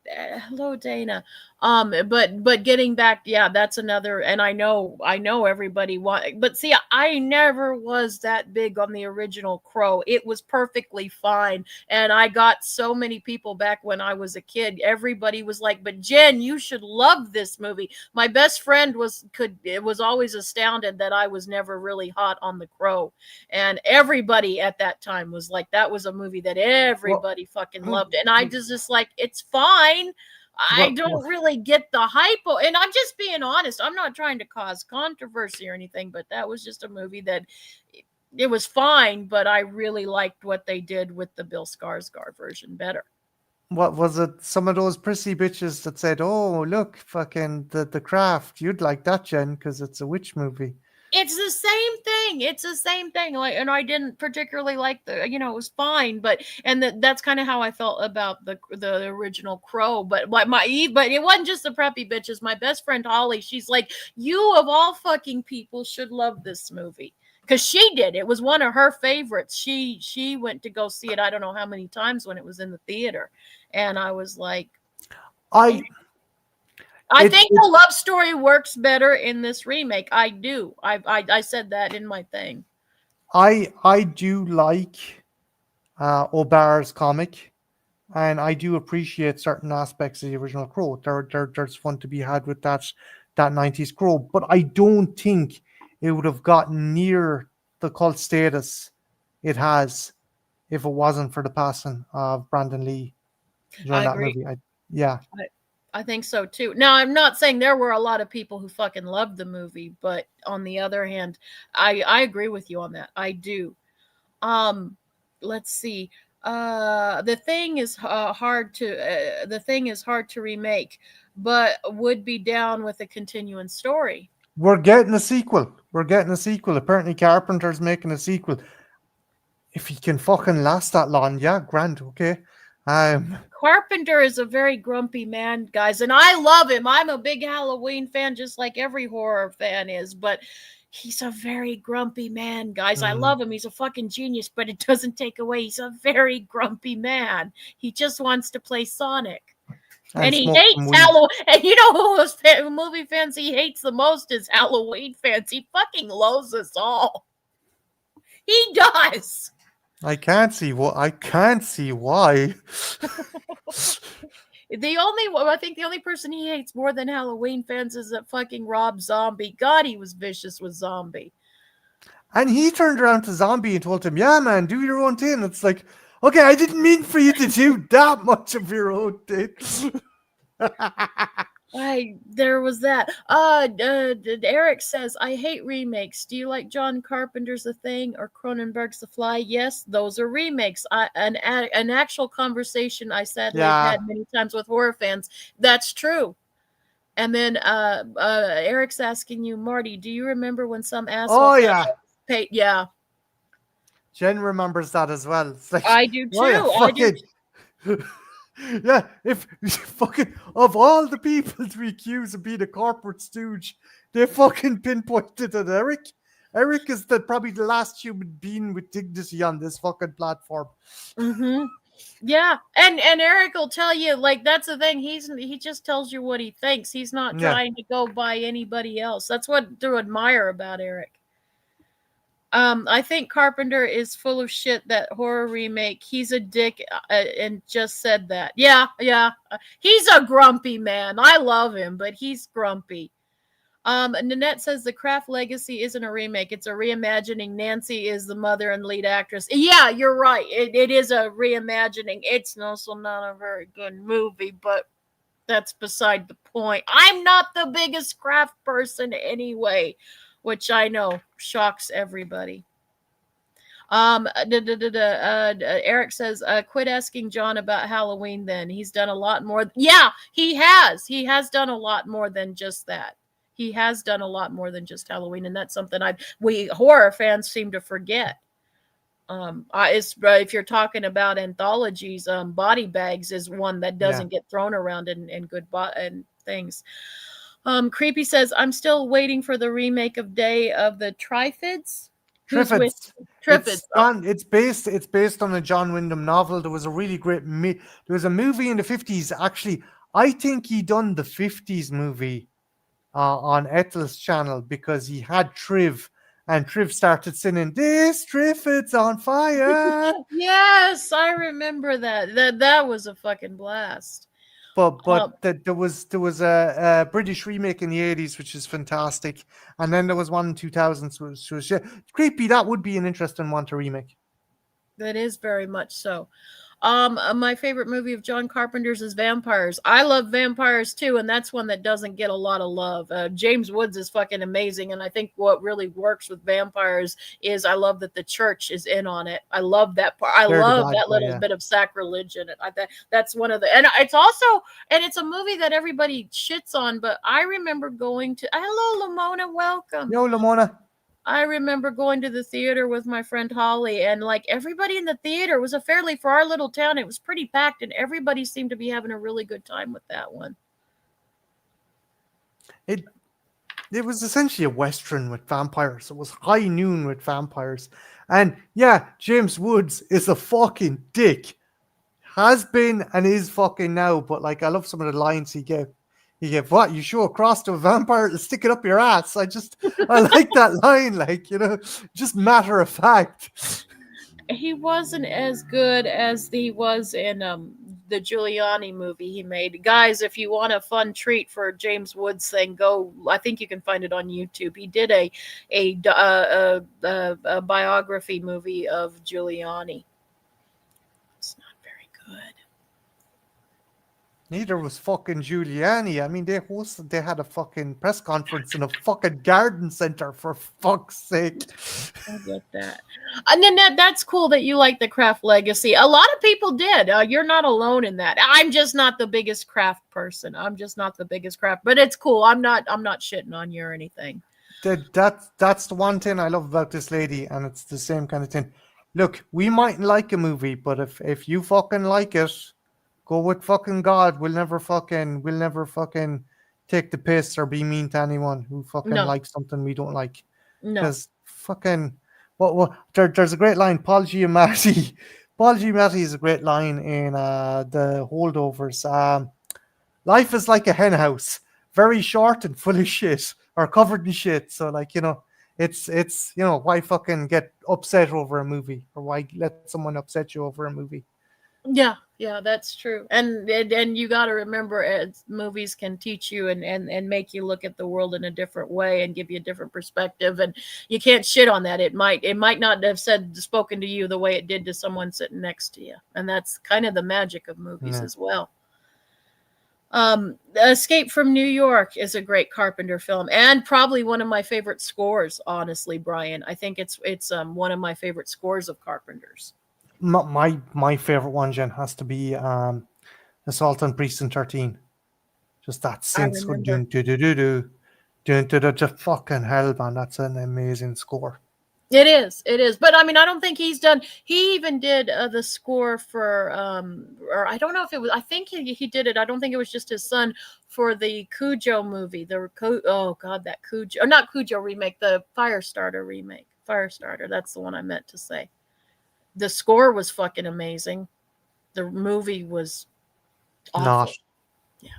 Hello, Dana. But getting back, yeah, that's another. And I know everybody want, but see, I never was that big on the original Crow. It was perfectly fine, and I got so many people back when I was a kid. Everybody was like, "But Jen, you should love this movie." My best friend was always astounded that I was never really hot on the Crow, and everybody at that time was like, that was a movie that Well, everybody fucking loved, and I just like, it's fine. I well, don't really get the hype. And I'm just being honest. I'm not trying to cause controversy or anything, but that was just a movie that it was fine, but I really liked what they did with the Bill Skarsgård version better. what was it? Some of those prissy bitches that said, "Oh, look, fucking the craft. You'd like that, Jen, because it's a witch movie." It's the same thing. It's the same thing. Like, and I didn't particularly like it was fine, but that's kind of how I felt about the original Crow. But it wasn't just the preppy bitches. My best friend Holly, she's like, you of all fucking people should love this movie. Because she did. It was one of her favorites. She went to go see it, I don't know how many times when it was in the theater. And I was like, I I it, think it the love story works better in this remake. I do. I said that in my thing. I do like O'Barr's comic, and I do appreciate certain aspects of the original Crow. There's fun to be had with that 90s Crow, but I don't think it would have gotten near the cult status it has if it wasn't for the passing of Brandon Lee during I that agree. movie. Yeah, I think so too. Now, I'm not saying there were a lot of people who fucking loved the movie, but on the other hand, I agree with you on that. I do. Um, let's see. The thing is hard to remake, but would be down with a continuing story. we're getting a sequel. We're getting a sequel. Apparently, Carpenter's making a sequel. If he can fucking last that long, yeah, grand, okay. Um, Carpenter is a very grumpy man, guys, and I love him. I'm a big Halloween fan, just like every horror fan is, but he's a very grumpy man, guys. I love him. He's a fucking genius, but it doesn't take away he's a very grumpy man. He just wants to play Sonic. And he smoke some hates weed. Halloween. And you know who movie fans he hates the most is Halloween fans. He fucking loathes us all. He does. I can't see what. I can't see why. I think the only person he hates more than Halloween fans is that fucking Rob Zombie. God, he was vicious with Zombie. And he turned around to Zombie and told him, "Yeah, man, do your own thing." It's like, okay, I didn't mean for you to do that much of your own thing. There was that. Eric says, I hate remakes. Do you like John Carpenter's The Thing or Cronenberg's The Fly? Yes, those are remakes. An actual conversation I sadly have had many times with horror fans. That's true. And then Eric's asking you, Marty, do you remember when some asshole? Oh yeah. Yeah. Jen remembers that as well. It's like, I do too. I do. Yeah, if fucking of all the people to accuse of being a corporate stooge, they fucking pinpointed at Eric. Eric is probably the last human being with dignity on this fucking platform. Mm-hmm. Yeah, and Eric will tell you, like, that's the thing. He just tells you what he thinks. He's not trying to go by anybody else. That's what to admire about Eric. I think Carpenter is full of shit. That horror remake. He's a dick, and just said that. Yeah. He's a grumpy man. I love him, but he's grumpy. Nanette says the Kraft Legacy isn't a remake. It's a reimagining. Nancy is the mother and lead actress. Yeah, you're right. It is a reimagining. It's also not a very good movie, but that's beside the point. I'm not the biggest Kraft person anyway, which I know shocks everybody. Eric says, quit asking John about Halloween then. He's done a lot more. Yeah, he has. He has done a lot more than just that. He has done a lot more than just Halloween, and that's something we horror fans seem to forget. If you're talking about anthologies, Body Bags is one that doesn't get thrown around in good and things. Creepy says, I'm still waiting for the remake of Day of the Triffids. Triffids. Triffids. It's based on a John Wyndham novel. There was a really great there was a movie in the 50s. Actually, I think he done the 50s movie on Ethel's channel because he had Triv, and Triv started singing, "This Triffid's on fire." Yes, I remember that. That was a fucking blast. But there was a British remake in the 80s, which is fantastic, and then there was one in 2000s, which was creepy. That would be an interesting one to remake. That is very much so. My favorite movie of John Carpenter's is Vampires. I love Vampires too, and that's one that doesn't get a lot of love. James Woods is fucking amazing, and I think what really works with Vampires is I love that the church is in on it. I love that part. I love that little bit of sacrilege in it. That's one of the, and it's also, and it's a movie that everybody shits on, but I remember going to, hello Lamona, welcome. Yo, Lamona. I remember going to the theater with my friend Holly, and like everybody in the theater was for our little town, it was pretty packed, and everybody seemed to be having a really good time with that one. It was essentially a Western with vampires. It was high noon with vampires. And yeah, James Woods is a fucking dick. Has been and is fucking now, but like I love some of the lines he gave. He gave, what, you show a cross to a vampire to stick it up your ass. I like that line, like, just matter of fact. He wasn't as good as he was in the Giuliani movie he made. Guys, if you want a fun treat for a James Woods thing, go, I think you can find it on YouTube. He did a biography movie of Giuliani. It's not very good. Neither was fucking Giuliani. I mean, they had a fucking press conference in a fucking garden center, for fuck's sake. I get that. And then that's cool that you like the Kraft Legacy. A lot of people did. You're not alone in that. I'm just not the biggest Kraft person. I'm just not the biggest Kraft, but it's cool. I'm not shitting on you or anything. That's the one thing I love about this lady, and it's the same kind of thing. Look, we mightn't like a movie, but if you fucking like it, Go with fucking God. We'll never fucking take the piss or be mean to anyone who fucking No, likes something we don't like. no. Because fucking there's a great line. Paul Giamatti. Paul Giamatti is a great line in the Holdovers. Life is like a hen house, very short and full of shit, or covered in shit. So like it's why fucking get upset over a movie, or why let someone upset you over a movie? Yeah, yeah, that's true. And you got to remember, movies can teach you and make you look at the world in a different way and give you a different perspective. And you can't shit on that. It might not have spoken to you the way it did to someone sitting next to you. And that's kind of the magic of movies Yeah. as well. Escape from New York is a great Carpenter film, and probably one of my favorite scores. Honestly, Brian, I think it's one of my favorite scores of Carpenter's. My favorite one, Jen, has to be Assault on Precinct 13. Just that I synth go remember. just fucking hell, man. That's an amazing score. It is. It is. But I mean, I don't think he's done. He even did the score for, or I don't know if it was. I think he did it. I don't think it was just his son for the Cujo movie. Oh God, that Cujo, or not Cujo remake, the Firestarter remake. Firestarter. That's the one I meant to say. The score was fucking amazing. The movie was Not. awful. Yeah.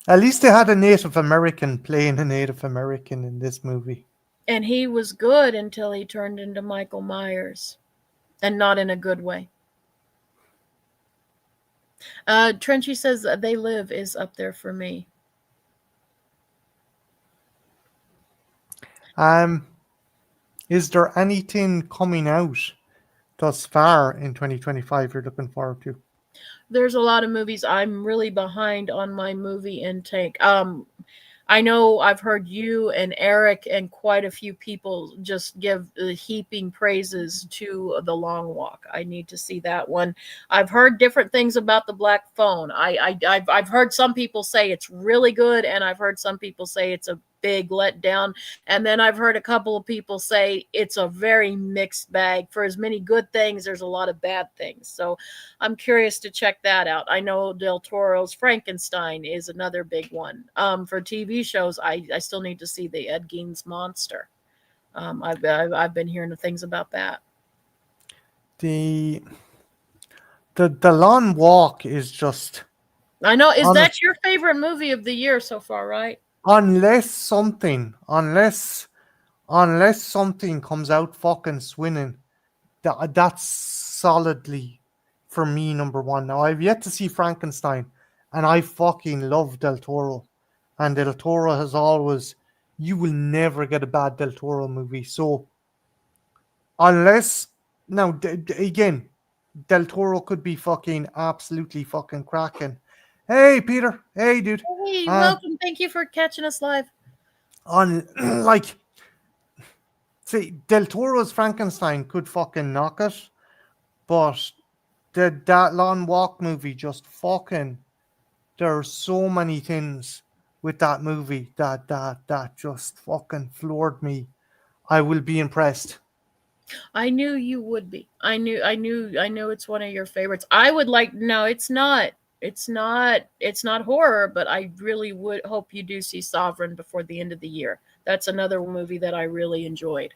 At least they had a Native American playing a Native American in this movie. And he was good until he turned into Michael Myers, and not in a good way. Trenchy says They Live is up there for me. Um, is there anything coming out thus far in 2025 you're looking forward to? There's a lot of movies. I'm really behind on my movie intake. I know I've heard you and Eric and quite a few people just give heaping praises to The Long Walk. I need to see that one. I've heard different things about The Black Phone. I've heard some people say it's really good, and I've heard some people say it's a big letdown. And then I've heard a couple of people say it's a very mixed bag. For as many good things, there's a lot of bad things. So I'm curious to check that out. I know Del Toro's Frankenstein is another big one. For TV shows, I still need to see the Ed Gein's Monster. I've been hearing things about that. The the Long Walk is just I know. Is honest. that your favorite movie of the year so far? Right? Unless something comes out fucking swinging, that's solidly for me number one. Now I've yet to see Frankenstein, and I fucking love Del Toro, and Del Toro has always. You will never get a bad Del Toro movie. So unless now again, Del Toro could be fucking absolutely fucking cracking. Hey Peter, hey dude. Hey, Uh, welcome. Thank you for catching us live. on like see Del Toro's Frankenstein could fucking knock it, but that Long Walk movie just fucking. There are so many things with that movie that just fucking floored me. I will be impressed. I knew you would be. I knew it's one of your favorites. I would like no, it's not horror, but I really would hope you do see Sovereign before the end of the year. That's another movie that I really enjoyed.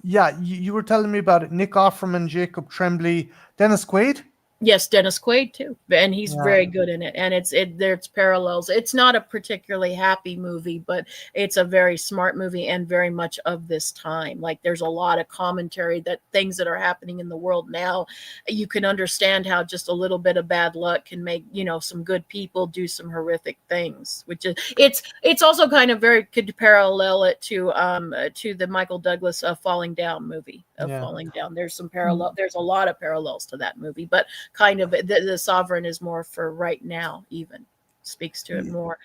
Yeah, you were telling me about it. Nick Offerman, Jacob Tremblay, Dennis Quaid. Yes, Dennis Quaid too, and he's Yeah, very good in it. And there's parallels. It's not a particularly happy movie, but it's a very smart movie and very much of this time. Like there's a lot of commentary that things that are happening in the world now. You can understand how just a little bit of bad luck can make some good people do some horrific things. Which is it's also kind of very could parallel it to the Michael Douglas Falling Down movie of yeah. Falling Down. There's some parallel. There's a lot of parallels to that movie, but kind of the Sovereign is more for right now, even speaks to it more.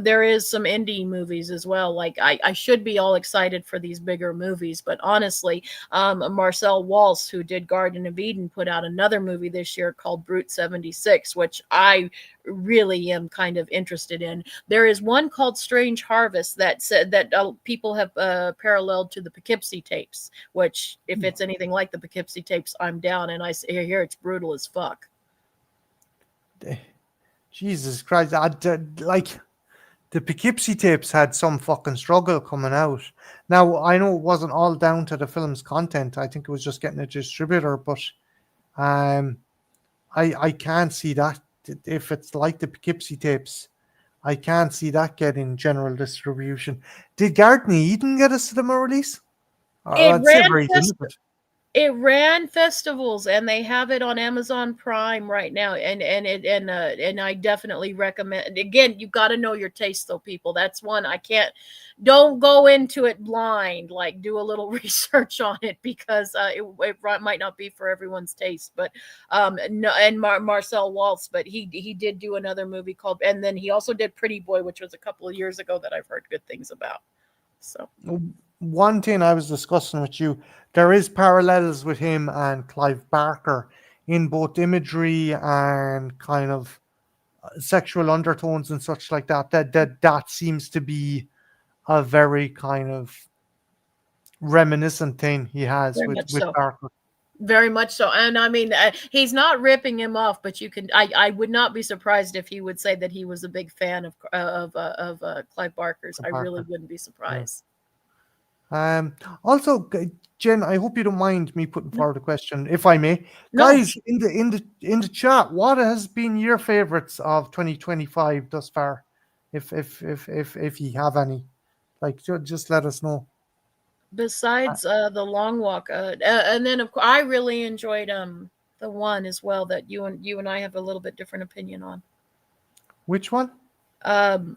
There is some indie movies as well. Like I should be all excited for these bigger movies, but honestly, Marcel Waltz, who did Garden of Eden, put out another movie this year called Brute 76, which I really am kind of interested in. There is one called Strange Harvest that said that people have paralleled to the Poughkeepsie tapes, which if it's anything like the Poughkeepsie tapes, I'm down, and I hear it's brutal as fuck. Jesus Christ, like the Poughkeepsie tapes had some fucking struggle coming out. Now I know it wasn't all down to the film's content. I think it was just getting a distributor, but um, I can't see that if it's like the Poughkeepsie tapes. I can't see that getting general distribution. Did Garden Eden get a cinema release? It I'd say ran very limited. It ran festivals, and they have it on Amazon Prime right now, and I definitely recommend. Again, you got to know your taste, though, people. That's one I can't. Don't go into it blind. Like, do a little research on it, because it might not be for everyone's taste. But no, and Marcel Waltz, but he did do another movie called, and then he also did Pretty Boy, which was a couple of years ago that I've heard good things about. So One thing I was discussing with you, there is parallels with him and Clive Barker in both imagery and kind of sexual undertones and such like that. That seems to be a very kind of reminiscent thing he has very much with so. Barker. Very much so. And I mean, he's not ripping him off, but I would not be surprised if he would say that he was a big fan of Clive Barker's. I really Barker. wouldn't be Yeah. surprised. Also, Jen, I hope you don't mind me putting forward a question, if I may. No, Guys, in the chat, what has been your favorites of 2025 thus far? If you have any, like, just let us know. Uh, besides the long walk, and then of course I really enjoyed the one as well that you and I have a little bit different opinion on. Which one? Um,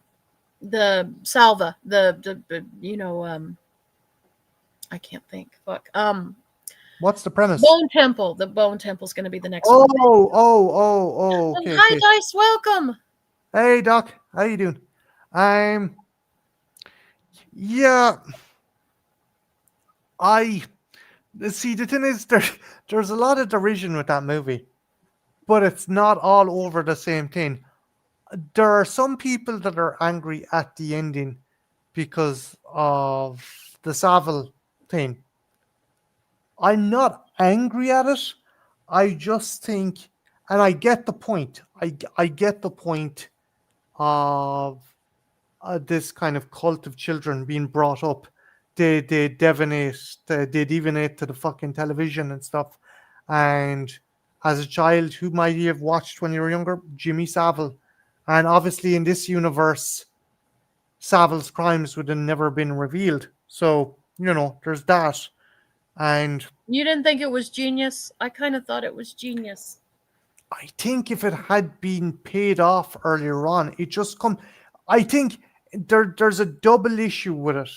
the Salva, I can't think. Fuck. What's the premise? Bone Temple. The Bone Temple's going to be the next Oh, one. Oh, okay, hi, okay. Dice. Welcome. Hey, Doc, how you doing? Um, yeah, I see. The thing is, there's a lot of derision with that movie, but it's not all over the same thing. There are some people that are angry at the ending because of the Savile thing. I'm not angry at it. I just think, and I get the point. I get the point of this kind of cult of children being brought up. They divinate, they divinate to the fucking television and stuff. And as a child, who might you have watched when you were younger? Jimmy Savile. And obviously, in this universe, Savile's crimes would have never been revealed. So, there's that. And You didn't think it was genius? I kind of thought it was genius. I think if it had been paid off earlier on, it just come. I think there's a double issue with it.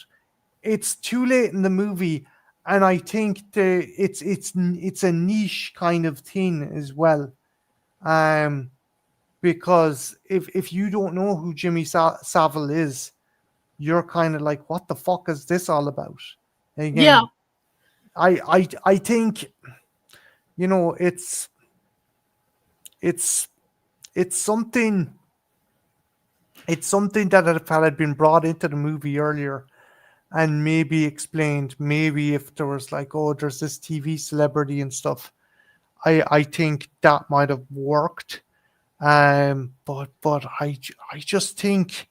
It's too late in the movie, and I think it's a niche kind of thing as well. Um, because if you don't know who Jimmy Savile is, you're kind of like, what the fuck is this all about? Yeah, Again, I think it's it's it's something it's something that if had been brought into the movie earlier and maybe explained, maybe if there was like, oh, there's this TV celebrity and stuff, I think that might have worked. But I just think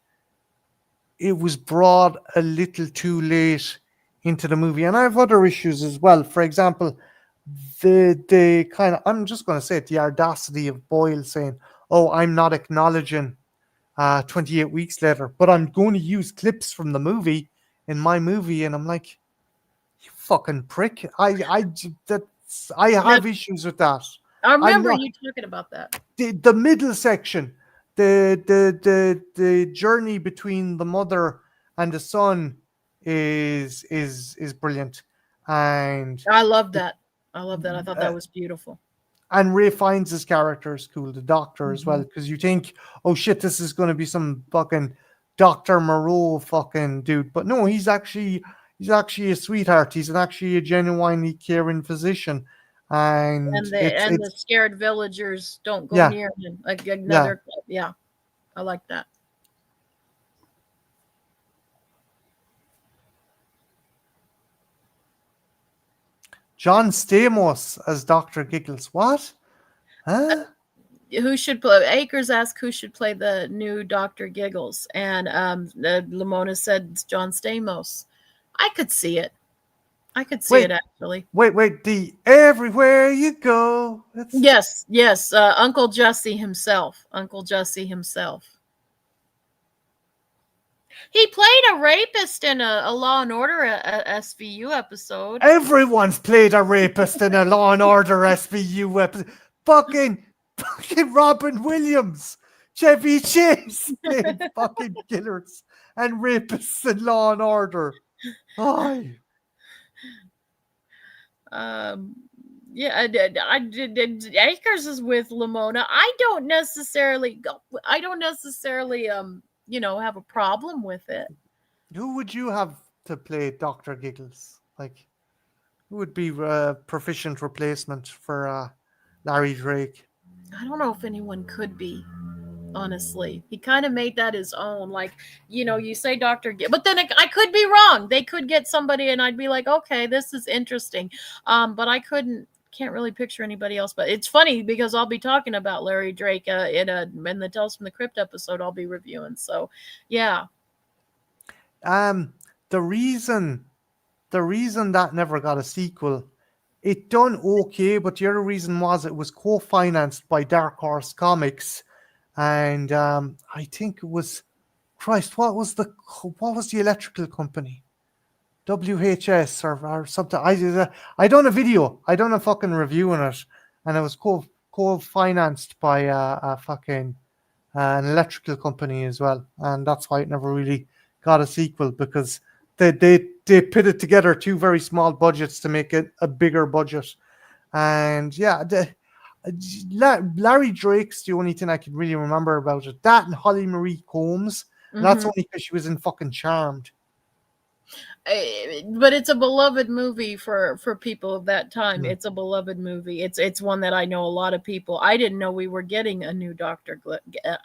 it was brought a little too late into the movie, and I have other issues as well. For example, the kind of, I'm just going to say it, the audacity of Boyle saying, "Oh, I'm not acknowledging 28 weeks later, but I'm going to use clips from the movie in my movie," and I'm like, "You fucking prick!" I that have issues with that. I I'm remember not you talking about that. the middle section, the journey between the mother and the son is brilliant, and I love that. I love that. I thought uh, that was beautiful. and Ray finds his character is cool, the doctor as well, Mhm. because you think, oh shit, this is going to be some fucking Doctor Moreau fucking dude, but no, he's actually a sweetheart. He's actually a genuinely caring physician, and And the it's scared villagers don't go yeah, near him. Like yeah. another, yeah, I like that. John Stamos as Doctor Giggles. What? Huh? who should play? Akers asked who should play the new Doctor Giggles, and Lamona said it's John Stamos. I could see it. I could see Wait, it actually. wait. The everywhere you go. That's Yes, yes. Uncle Jesse himself. Uncle Jesse himself. He played a rapist in a Law and Order SVU episode. everyone's played a rapist in a Law and Order SVU episode. Fucking Robin Williams, Chevy Chase played fucking killers and rapists in Law and Order. Aye. Yeah, I did. Akers is with Lamona. I don't necessarily, have a problem with it. Who would you have to play Dr. Giggles? Like, who would be a proficient replacement for Larry Drake? I don't know if anyone could be. Honestly, he kind of made that his own. Like, you say Dr. But then I could be wrong. They could get somebody, and I'd be like, okay, this is interesting. But I can't really picture anybody else. But it's funny because I'll be talking about Larry Drake in the Tales from the Crypt episode I'll be reviewing. So, yeah. The reason that never got a sequel, it done okay, but the other reason was it was co-financed by Dark Horse Comics, and I think it was, Christ, what was the electrical company? WHS or something. I done a video. I done a fucking review on it, and it was co-financed by a fucking an electrical company as well, and that's why it never really got a sequel, because they pitted together two very small budgets to make it a bigger budget. And yeah, Larry Drake's the only thing I can really remember about it. That and Holly Marie Combs. And that's only because she was in fucking Charmed. But it's a beloved movie for people of that time. It's a beloved movie. It's one that I know a lot of people. I didn't know we were getting a new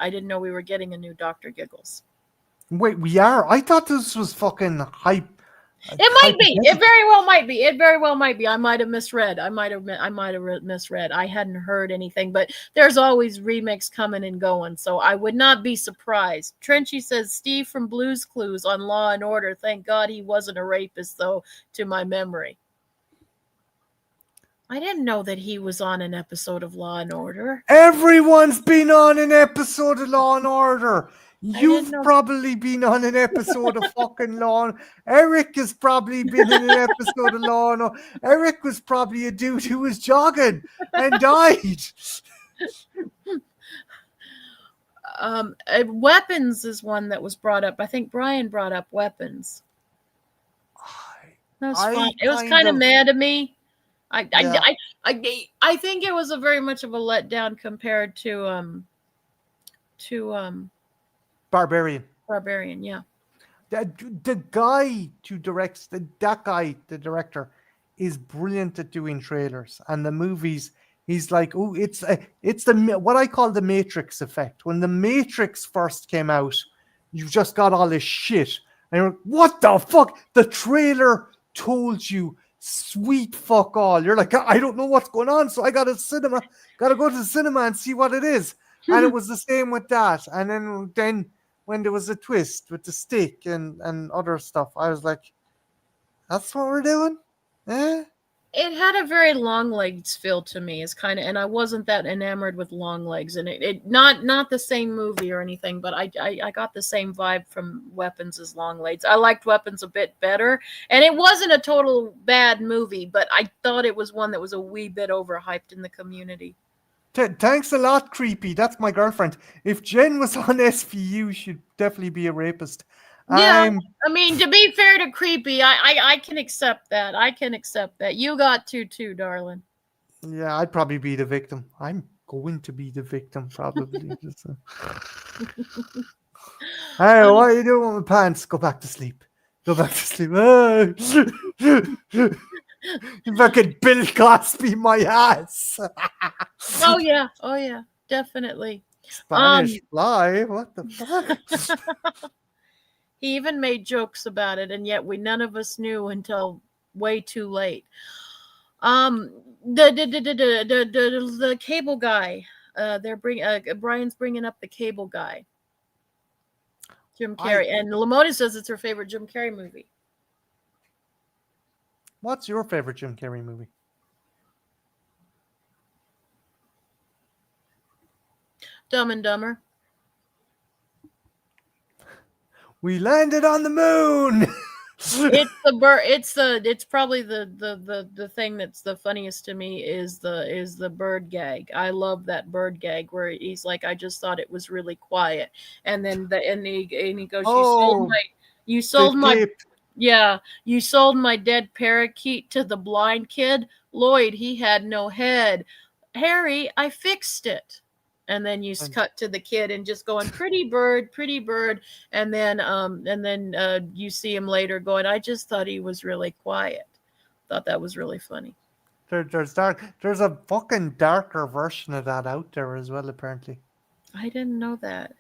I didn't know we were getting a new Dr. Giggles. Wait, we are? I thought this was fucking hype. It might be. It very well might be. It very well might be. I might have misread. I might have misread. I hadn't heard anything, but there's always remakes coming and going, so I would not be surprised. Trenchy says Steve from Blue's Clues on Law and Order. Thank God he wasn't a rapist, though, to my memory. I didn't know that he was on an episode of Law and Order. Everyone's been on an episode of Law and Order. You've probably been on an episode of fucking Law. Eric has probably been in an episode of Law. Eric was probably a dude who was jogging and died. Weapons is one that was brought up. I think Brian brought up Weapons. That was fun. It was kind of mad at me. I think it was a very much of a letdown compared to Barbarian, yeah. The guy who directs the director, is brilliant at doing trailers and the movies. He's like, oh, it's what I call the Matrix effect. When the Matrix first came out, you've just got all this shit, and you're like, what the fuck? The trailer told you sweet fuck all. You're like, I don't know what's going on, so I gotta go to the cinema and see what it is. And it was the same with that. And then when there was a twist with the stick and other stuff, I was like, that's what we're doing? Eh? It had a very Longlegs feel to me, and I wasn't that enamored with Longlegs, and it not the same movie or anything, but I got the same vibe from Weapons as Longlegs. I liked Weapons a bit better, and it wasn't a total bad movie, but I thought it was one that was a wee bit overhyped in the community. Thanks a lot, Creepy. That's my girlfriend. If Jen was on SVU, she'd definitely be a rapist. Yeah, I mean, to be fair to Creepy, I can accept that. I can accept that. You got to too, darling. Yeah, I'd probably be the victim. I'm going to be the victim, probably. Hey, what are you doing with my pants? Go back to sleep. Go back to sleep. You fucking Bill Cosby my ass. Oh yeah, definitely. Spanish fly. What the fuck? He even made jokes about it, and yet none of us knew until way too late. The cable guy, Brian's bringing up the Cable Guy, Jim I Carrey, and Lamona says it's her favorite Jim Carrey movie. What's your favorite Jim Carrey movie? Dumb and Dumber. We landed on the moon. It's probably the thing that's the funniest to me is the bird gag. I love that bird gag where he's like, I just thought it was really quiet, and then he goes, Oh, you the sold my cape. yeah, you sold my dead parakeet to the blind kid. Lloyd, he had no head. Harry, I fixed it. And then you And cut to the kid and just going, pretty bird, and then you see him later going, I just thought he was really quiet. Thought that was really funny. there's a fucking darker version of that out there as well, apparently. I didn't know that.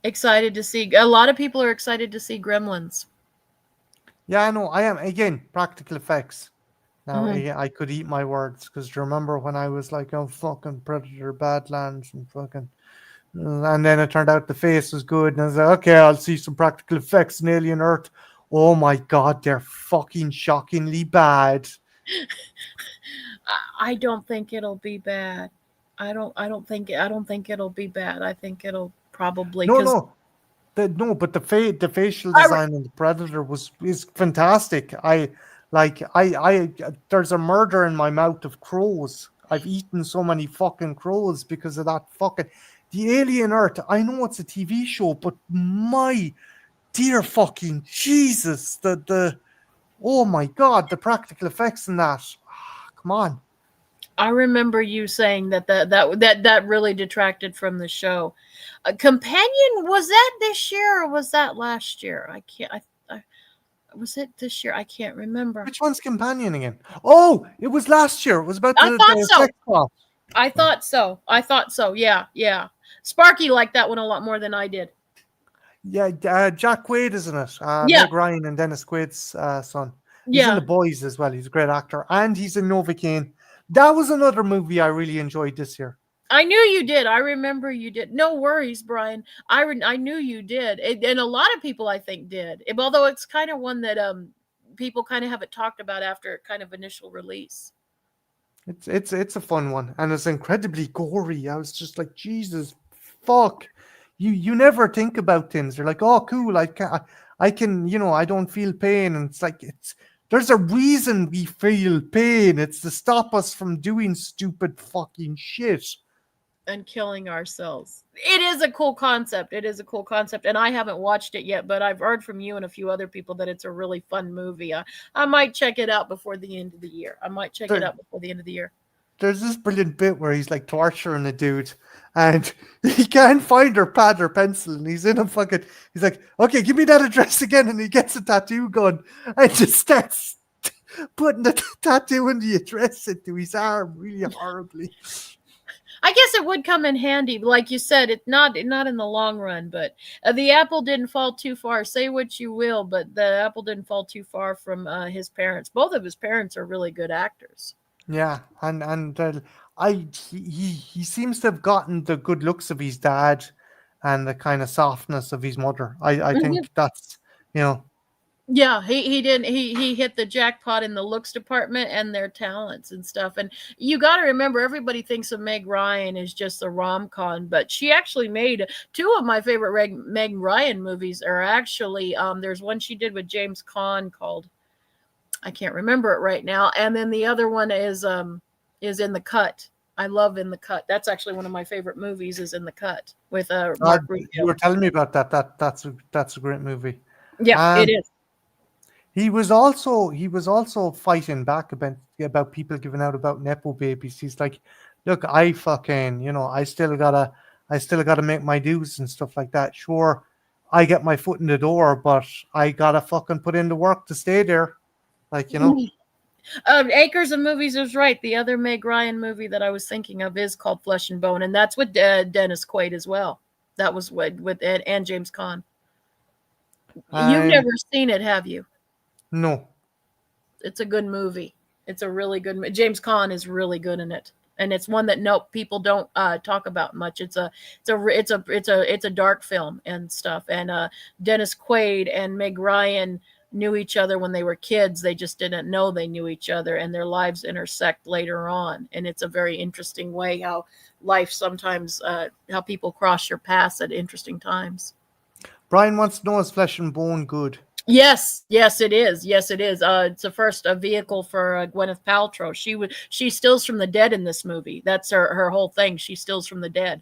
Excited to see. A lot of people are excited to see Gremlins. Yeah, I know. I am again practical effects. Now Hmm. again, I could eat my words because remember when I was like, "Oh fucking Predator, Badlands, and fucking," and then it turned out the face was good, and I was like, "Okay, I'll see some practical effects in Alien Earth." Oh my god, they're fucking shockingly bad. I don't think it'll be bad. I don't think it'll be bad. I think it'll probably No, because no, no, but the facial I design in the Predator was is fantastic. I there's a murder in my mouth of crows. I've eaten so many fucking crows because of that fucking the Alien Earth. I know it's a TV show, but my dear fucking Jesus, the oh my god, the practical effects in that. Ah, come on. I remember you saying that really detracted from the show. Companion, was that this year or was that last year? I can't. I was it this year? I can't remember. Which one's Companion again? Oh, it was last year. It was about I thought the so. sex bot. I thought so. I thought so. Yeah, yeah. Sparky liked that one a lot more than I did. Yeah, Jack Quaid is in it. Yeah, Meg Ryan and Dennis Quaid's son. He's in yeah. The Boys as well. He's a great actor, and he's in Novocaine. That was another movie I really enjoyed this year. I knew you did. I remember you did. No worries, Brian. I knew you did, and a lot of people I think did. Although it's kind of one that people kind of haven't talked about after kind of initial release. It's a fun one, and it's incredibly gory. I was just like, Jesus, fuck. You never think about things. You're like, oh, cool. I can, I don't feel pain, and it's like there's a reason we feel pain. It's to stop us from doing stupid fucking shit. And killing ourselves. It is a cool concept. It is a cool concept, and I haven't watched it yet, but I've heard from you and a few other people that it's a really fun movie. I might check it out before the end of the year. I might check it There, out before the end of the year. there's this brilliant bit where he's like torturing a dude and he can't find her pad or pencil and he's in a fucking he's like, okay, give me that address again, and he gets a tattoo gun and just starts putting the tattoo and the address into his arm really horribly. I guess it would come in handy, like you said. It's not in the long run, but the apple didn't fall too far. Say what you will, but the apple didn't fall too far from his parents. Both of his parents are really good actors. Yeah, and he seems to have gotten the good looks of his dad and the kind of softness of his mother. I Mhm. think that's you know Yeah, he didn't he hit the jackpot in the looks department and their talents and stuff. And you got to remember, everybody thinks of Meg Ryan as just a rom com, but she actually made two of my favorite Meg Ryan movies. Are actually there's one she did with James Caan called, I can't remember it right now, and then the other one is In the Cut. I love In the Cut. That's actually one of my favorite movies. Is In the Cut with Mark you Rubio. were telling me about that. That's a great movie. Yeah, it Um, is. he was also fighting back about people giving out about nepo babies. He's like, look, I fucking I still gotta make my dues and stuff like that. Sure, I get my foot in the door, but I gotta fucking put in the work to stay there. Like Acres of Movies is right. The other Meg Ryan movie that I was thinking of is called Flesh and Bone, and that's with Dennis Quaid as well. That was with Ed and James Caan. You've I'm never seen it, have you? no. It's a good movie. It's a really good. James Caan is really good in it, and it's one that no people don't talk about much. It's a dark film and stuff. And Dennis Quaid and Meg Ryan knew each other when they were kids. They just didn't know they knew each other, and their lives intersect later on. And it's a very interesting way how life sometimes how people cross your paths at interesting times. Brian wants to know, is Flesh and Bone good? Yes, yes, it is. Yes, it is. It's the first vehicle for Gwyneth Paltrow. She steals from the dead in this movie. That's her whole thing. She steals from the dead.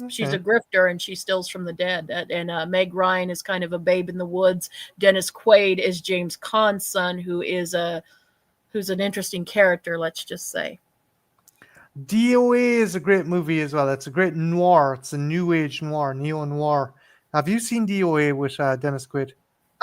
She's a Okay. grifter and she steals from the dead. And Meg Ryan is kind of a babe in the woods. Dennis Quaid is James Caan's son, who's an interesting character. Let's just say. DOA is a great movie as well. It's a great noir. It's a new age noir, neo noir. Have you seen DOA with Dennis Quaid?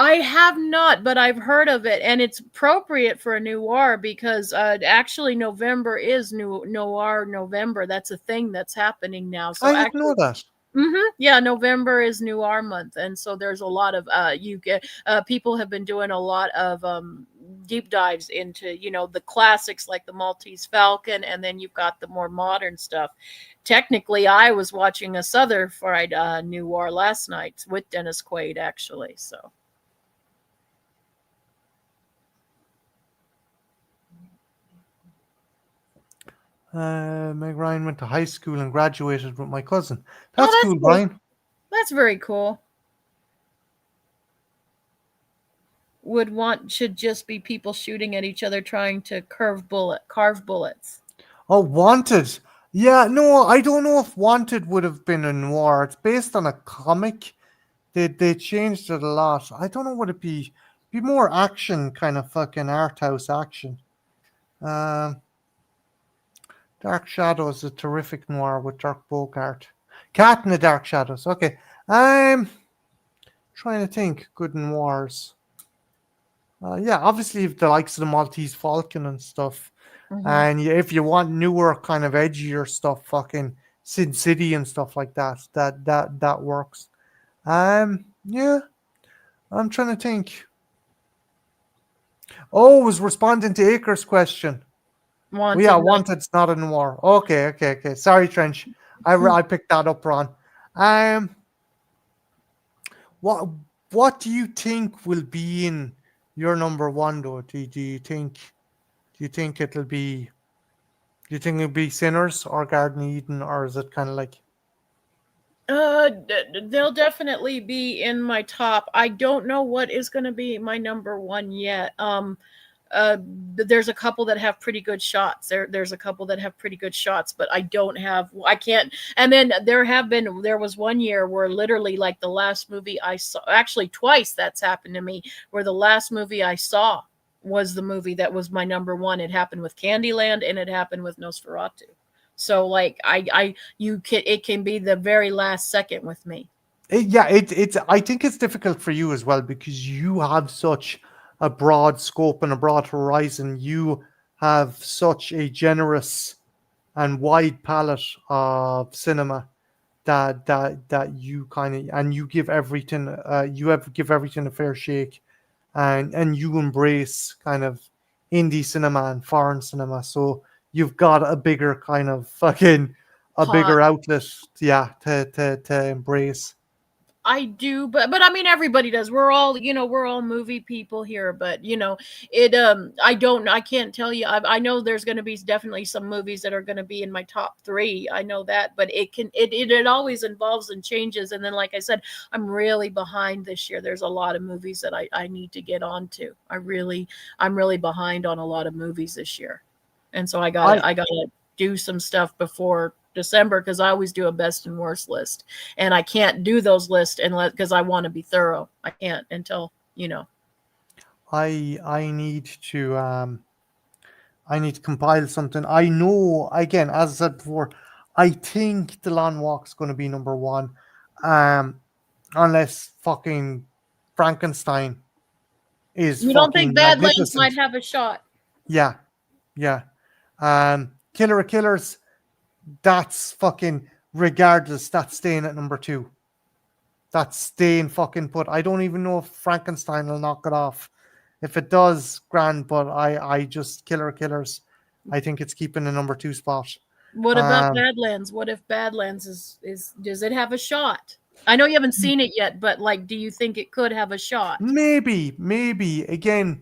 I have not, but I've heard of it, and it's appropriate for a noir because actually November is new noir November. That's a thing that's happening now. So I didn't know actually, that. yeah, November is noir month, and so there's a lot of you get people have been doing a lot of deep dives into the classics like the Maltese Falcon, and then you've got the more modern stuff. Technically, I was watching a Southern Fried noir last night with Dennis Quaid, actually. So. Meg Ryan went to high school and graduated with my cousin. Oh, That's that's cool, cool. Brian. That's very cool. Should just be people shooting at each other trying to carve bullets. Oh, Wanted. Yeah, no, I don't know if Wanted would have been a noir. It's based on a comic. They changed it a lot. I don't know what it'd be more action, kind of fucking art house action. Um, Dark Shadows, a terrific noir with Dirk Bogart. Cat in the Dark Shadows. Okay, I'm trying to think. Good noirs. Yeah, obviously the likes of the Maltese Falcon and stuff. Hmm. And if you want newer, kind of edgier stuff, fucking Sin City and stuff like that, that works. Yeah, I'm trying to think. Oh, I was responding to Acre's question. Well, yeah, Wanted. No. Wanted's not a noir. Okay, okay, okay. Sorry, Trench. I picked that up wrong. Um, what what do you think will be in your number one though? Do you think it'll be? Do you think it'll be Sinners or Garden Eden, or is it kind of like? They'll definitely be in my top. I don't know what is going to be my number one yet. Uh, there's a couple that have pretty good shots. There's a couple that have pretty good shots, but I don't have. I can't. And then there was one year where literally like the last movie I saw, actually twice that's happened to me, where the last movie I saw was the movie that was my number one. It happened with Candyland and it happened with Nosferatu. So like it can be the very last second with me. Yeah, it's. I think it's difficult for you as well because you have such a broad scope and a broad horizon. You have such a generous and wide palette of cinema that you kind of and you give everything. Give everything a fair shake, and you embrace kind of indie cinema and foreign cinema. So you've got a bigger kind of fucking a Pot. bigger outlet, yeah, to embrace. I do, but I mean everybody does. We're all movie people here, but it I can't tell you. I know there's going to be definitely some movies that are going to be in my top 3. I know that, but it always involves and changes. And then like I said, I'm really behind this year. There's a lot of movies that I need to get onto. I'm really behind on a lot of movies this year. And so I I got to do some stuff before December because I always do a best and worst list, and I can't do those lists unless because I want to be thorough. I can't until I need to compile something. I know again, as I said before, I think the Long Walk's going to be number one, um, unless fucking Frankenstein is You don't think fucking Badlands might magnificent. have a shot? Yeah, yeah. Killer of Killers, that's fucking regardless. That's staying at number two. That's staying fucking put. I don't even know if Frankenstein will knock it off. If it does, grand. But I just killers. I think it's keeping the number 2 spot. What about Um, Badlands? What if Badlands is does it have a shot? I know you haven't seen it yet, but like, do you think it could have a shot? maybe again.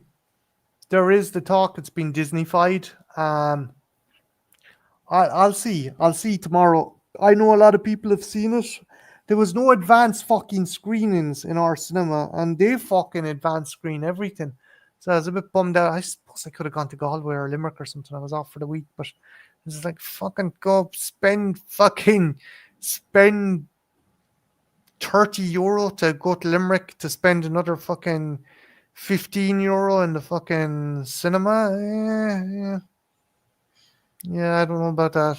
There is the talk it's been Disneyfied. I'll see. I'll see tomorrow. I know a lot of people have seen it. There was no advanced fucking screenings in our cinema, and they fucking advanced screen everything. So I was a bit bummed out. I suppose I could have gone to Galway or Limerick or something. I was off for the week, but it's like fucking go spend €30 to go to Limerick to spend another fucking €15 in the fucking cinema. Yeah, I don't know about that.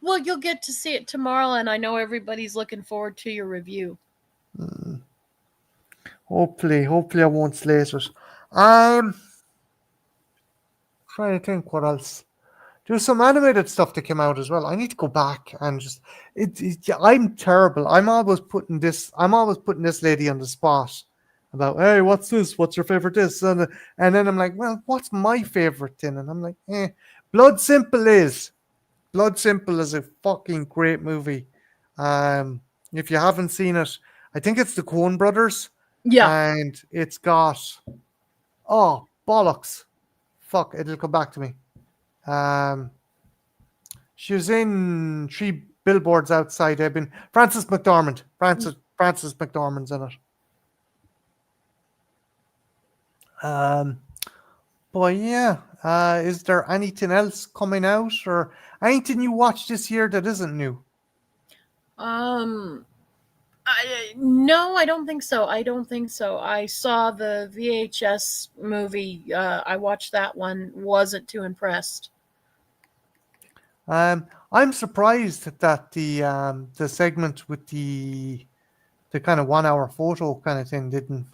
Well, you'll get to see it tomorrow, and I know everybody's looking forward to your review. Hopefully I won't slate it. Um, Trying to think what else. There's some animated stuff that came out as well. I need to go back and just yeah, I'm terrible. I'm always putting this lady on the spot about, hey, what's this? What's your favorite this? And then I'm like, well, what's my favorite thing? And I'm like, Blood Simple is. Blood Simple is a fucking great movie. Um, if you haven't seen it, I think it's the Coen brothers, Yeah. and it's got, oh, bollocks. Fuck, it'll come back to me. Um, she was in Three Billboards Outside Ebbing. Frances McDormand. Frances McDormand's in it. But yeah, is there anything else coming out or anything you watched this year that isn't new? Um. No, I don't think so. I don't think so. I saw the VHS movie. I watched that one. Wasn't too impressed. I'm surprised that the segment with the kind of 1 hour photo kind of thing didn't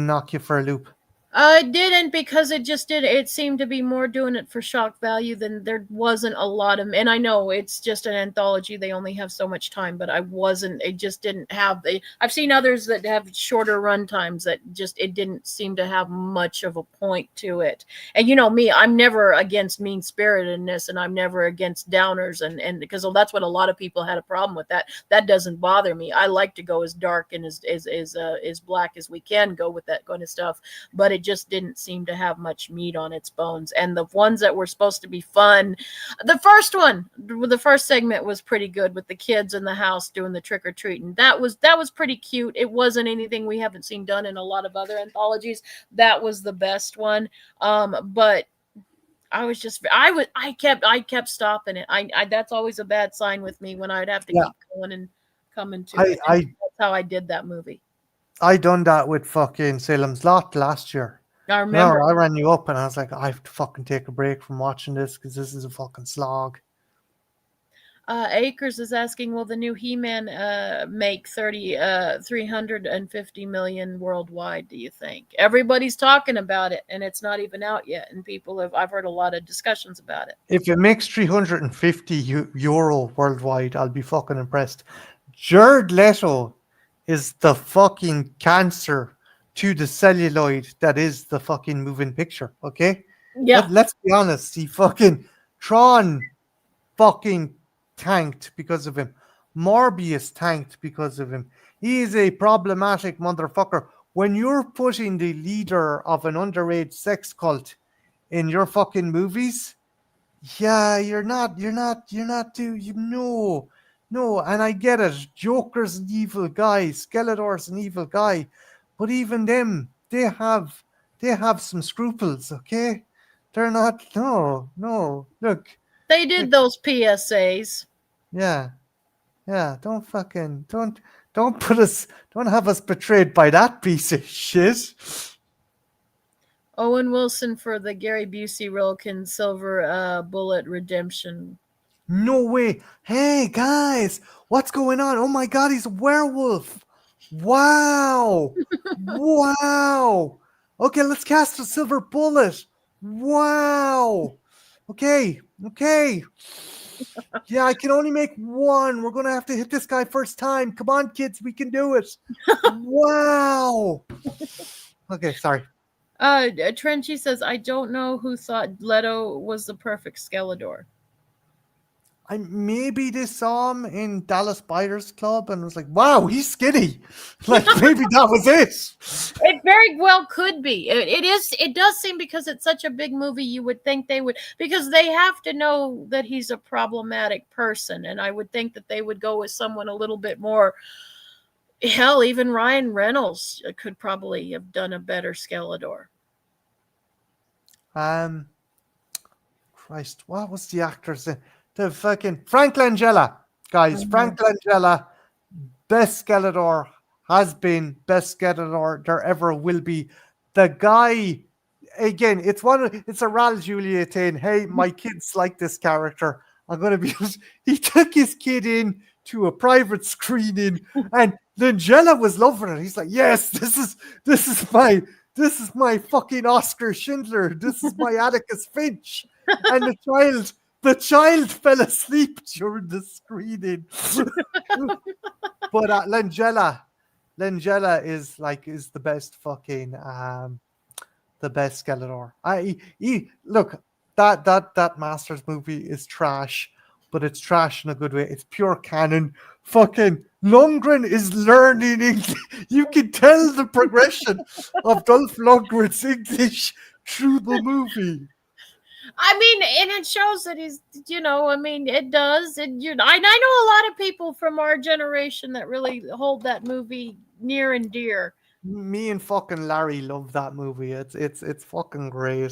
knock you for a loop. I didn't because it just did. It seemed to be more doing it for shock value than there wasn't a lot of. And I know it's just an anthology; they only have so much time. But I wasn't. It just didn't have. I've seen others that have shorter run times that just it didn't seem to have much of a point to it. And you know me, I'm never against mean spiritedness, and I'm never against downers, and because that's what a lot of people had a problem with that. That doesn't bother me. I like to go as dark and as black as we can go with that kind of stuff, but it just didn't seem to have much meat on its bones. And the ones that were supposed to be fun, the first segment was pretty good with the kids in the house doing the trick or treating. That was pretty cute. It wasn't anything we haven't seen done in a lot of other anthologies. That was the best one. But I kept stopping it. I that's always a bad sign with me when I'd have to Yeah, keep going and coming to I it. And I that's how I did that movie. I done that with fucking Salem's Lot last year. I Remember, remember. I ran you up and I was like, I have to fucking take a break from watching this because this is a fucking slog. Akers is asking, will the new He-Man make 350 million worldwide, do you think? Everybody's talking about it, and it's not even out yet, and I've heard a lot of discussions about it. If it makes €350 worldwide, I'll be fucking impressed. Jared Leto is the fucking cancer to the celluloid that is the fucking moving picture, okay? Yeah, Let's be honest. He fucking Tron fucking tanked because of him. Morbius tanked because of him. He is a problematic motherfucker. When you're putting the leader of an underage sex cult in your fucking movies, yeah, you're not too, no, and I get it. Joker's an evil guy, Skeletor's an evil guy, but even them, they have some scruples, okay? They're not, no, they did look, those PSAs. yeah, yeah, don't put us, don't have us betrayed by that piece of shit. Owen Wilson for the Gary Busey Rolkin Silver Bullet Redemption. No way. Hey guys, what's going on? Oh my god, he's a werewolf. Wow. Wow. Okay, let's cast a silver bullet. Wow. Okay. Yeah, I can only make one. We're going to have to hit this guy first time. Come on, kids, we can do it. Wow. Okay, sorry. Trenchy says, I don't know who thought Leto was the perfect Skeletor. I maybe they saw him in Dallas Buyers Club and was like, "Wow, he's skinny." Like maybe that was it. It very well could be. It is. It does seem, because it's such a big movie, you would think they would, because they have to know that he's a problematic person, and I would think that they would go with someone a little bit more. Hell, even Ryan Reynolds could probably have done a better Skeletor. Um, Christ, what was the actor's name? The fucking Frank Langella, guys. Mhm. Frank Langella, best Skeletor, has been best Skeletor there ever will be. The guy, again, it's a Raul Julia thing. Hey, my kids like this character. I'm gonna be. He took his kid in to a private screening, and Langella was loving it. He's like, yes, this is my fucking Oscar Schindler. This is my Atticus Finch. And the child fell asleep during the screening. But Langella is the best fucking the best Skeletor. Look, that Masters movie is trash, but it's trash in a good way. It's pure canon. Fucking Lundgren is learning English. You can tell the progression of Dolph Lundgren's English through the movie. I mean, and it shows that he's, I mean, it does. I know a lot of people from our generation that really hold that movie near and dear. Me and fucking Larry love that movie. It's fucking great.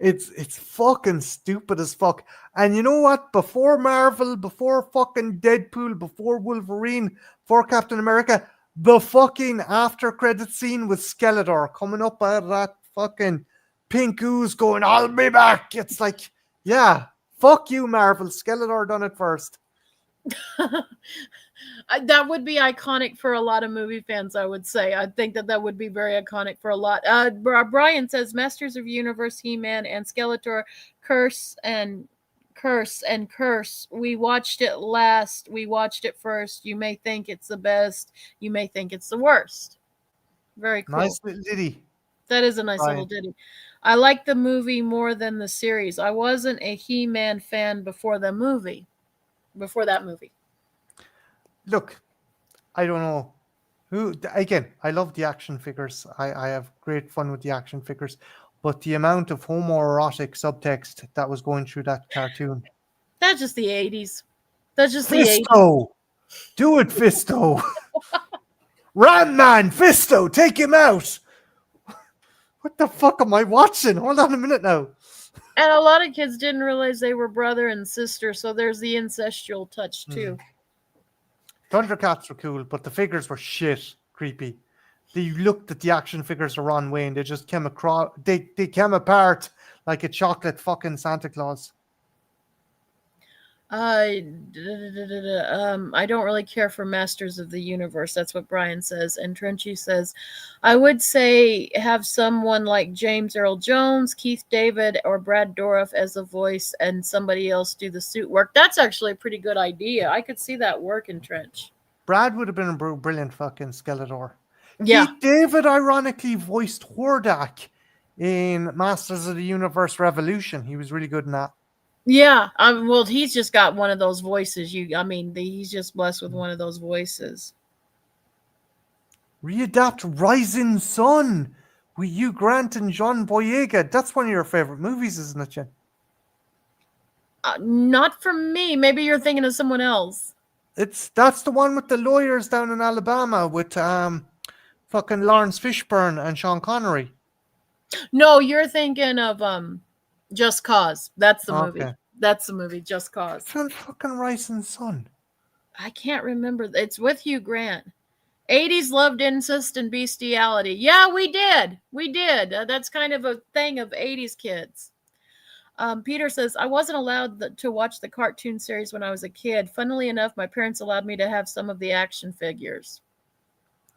It's fucking stupid as fuck. And you know what? Before Marvel, before fucking Deadpool, before Wolverine, before Captain America, the fucking after credit scene with Skeletor coming up out of that fucking pink ooze going, I'll be back. It's like, yeah, fuck you, Marvel. Skeletor done it first. That would be iconic for a lot of movie fans, I would say. I think that would be very iconic for a lot. Brian says Masters of Universe, He-Man, and Skeletor, curse and curse. We watched it last. We watched it first. You may think it's the best. You may think it's the worst. Very cool. Nice little ditty, That is a nice little Brian. ditty. I like the movie more than the series. I wasn't a He-Man fan before the movie. Before that movie. Look, I don't know. Who again? I love the action figures. I have great fun with the action figures, but the amount of homoerotic subtext that was going through that cartoon. That's just the 80s. That's just the 80s. Fisto, do it, Fisto. Ram Man, Fisto, take him out. What the fuck am I watching? Hold on a minute now. And a lot of kids didn't realize they were brother and sister, so there's the incestual touch too. Thundercats were cool, but the figures were shit, creepy. They looked at the action figures of Ron Wayne. They just came across. They came apart like a chocolate fucking Santa Claus. I don't really care for Masters of the Universe. That's what Brian says. And Trenchy says, I would say have someone like James Earl Jones, Keith David, or Brad Dourif as a voice, and somebody else do the suit work. That's actually a pretty good idea. I could see that working, Trench. Brad would have been a brilliant fucking Skeletor. Yeah. Keith David ironically voiced Hordak in Masters of the Universe Revolution. He was really good in that. Yeah. Well, he's just got one of those voices. He's just blessed with one of those voices. Readapt Rising Sun with Hugh Grant and John Boyega. That's one of your favorite movies, isn't it, Jen? Not for me. Maybe you're thinking of someone else. That's the one with the lawyers down in Alabama with fucking Lawrence Fishburne and Sean Connery. No, you're thinking of Just Cause. That's the movie. Okay. That's the movie, Just Cause. Fucking Rising Sun. I can't remember. It's with Hugh Grant. 80s loved incest and bestiality. Yeah, we did. We did. That's kind of a thing of 80s kids. Peter says, I wasn't allowed to watch the cartoon series when I was a kid. Funnily enough, my parents allowed me to have some of the action figures.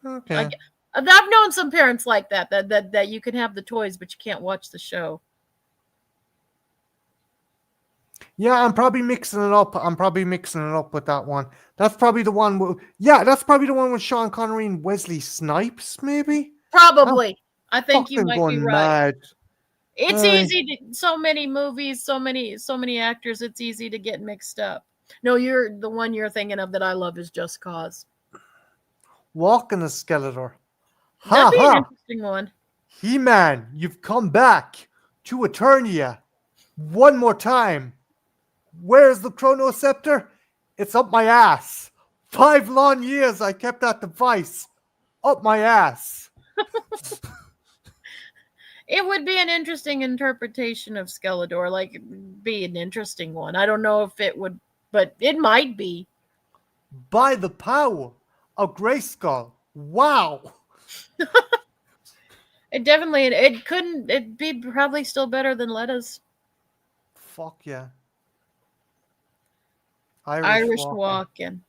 Okay. I've known some parents like that you can have the toys, but you can't watch the show. Yeah, I'm probably mixing it up. With that one. That's probably the one. That's probably the one with Sean Connery and Wesley Snipes, maybe. Probably. I think you Fucking might be going right. mad. It's Aye. easy to so many movies, so many actors, it's easy to get mixed up. No, you're the one you're thinking of that I love is Just Cause. Walking a Skeletor. That'd Ha be an ha! interesting one. He-Man, you've come back to Eternia one more time. Where's the Chrono Scepter? It's up my ass. 5 long years I kept that device up my ass. It would be an interesting interpretation of Skeletor, like it'd be an interesting one. I don't know if it would, but it might be. By the power of Grayskull. Wow. It definitely it couldn't it'd be probably still better than Letta's Fuck yeah. Irish Irish walking.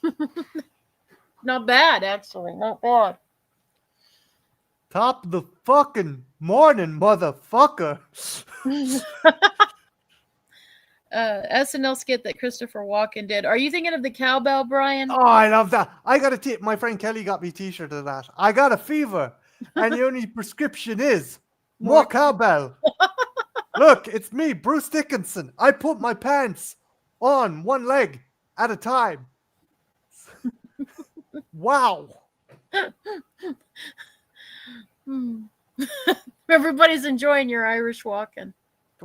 walking. Not bad, actually. Not bad. Top of the fucking morning, motherfucker. SNL skit that Christopher Walken did. Are you thinking of the cowbell, Brian? Oh, I love that. I got my friend Kelly got me a t-shirt of that. I got a fever, and the only prescription is more More. cowbell. Look, it's me, Bruce Dickinson. I put my pants on one leg at a time. Wow. Hmm. Everybody's enjoying your Irish walking.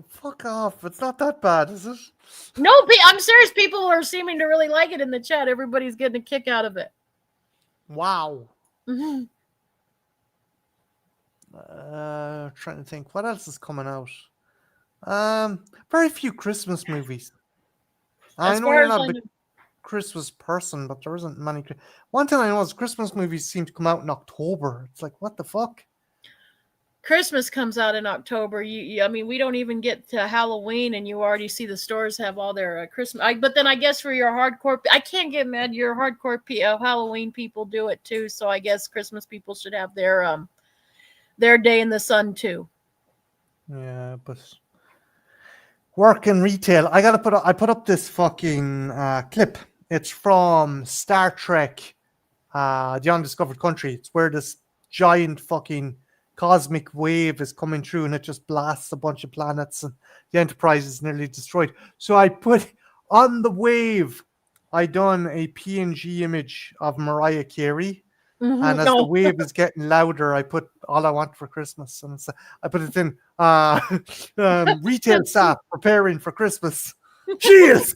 Fuck off. It's not that bad, is it? No, I'm serious. People are seeming to really like it in the chat. Everybody's getting a kick out of it. Wow. Mhm. Trying to think. What else is coming out? Very few Christmas movies. I As know far you're as not a I big know, Christmas person, but there isn't many. One thing I know is Christmas movies seem to come out in October. It's like, what the fuck? Christmas comes out in October. I mean, we don't even get to Halloween, and you already see the stores have all their Christmas. But then I guess for your hardcore, I can't get mad. Your hardcore Halloween people do it too. So I guess Christmas people should have their day in the sun too. Yeah, but work in retail. I put up this fucking clip. It's from Star Trek, The Undiscovered Country. It's where this giant fucking cosmic wave is coming through and it just blasts a bunch of planets and the Enterprise is nearly destroyed. So I put on the wave, I done a PNG image of Mariah Carey. And as the No, wave is getting louder, I put "All I Want for Christmas," and I put it in retail staff preparing for Christmas. She is.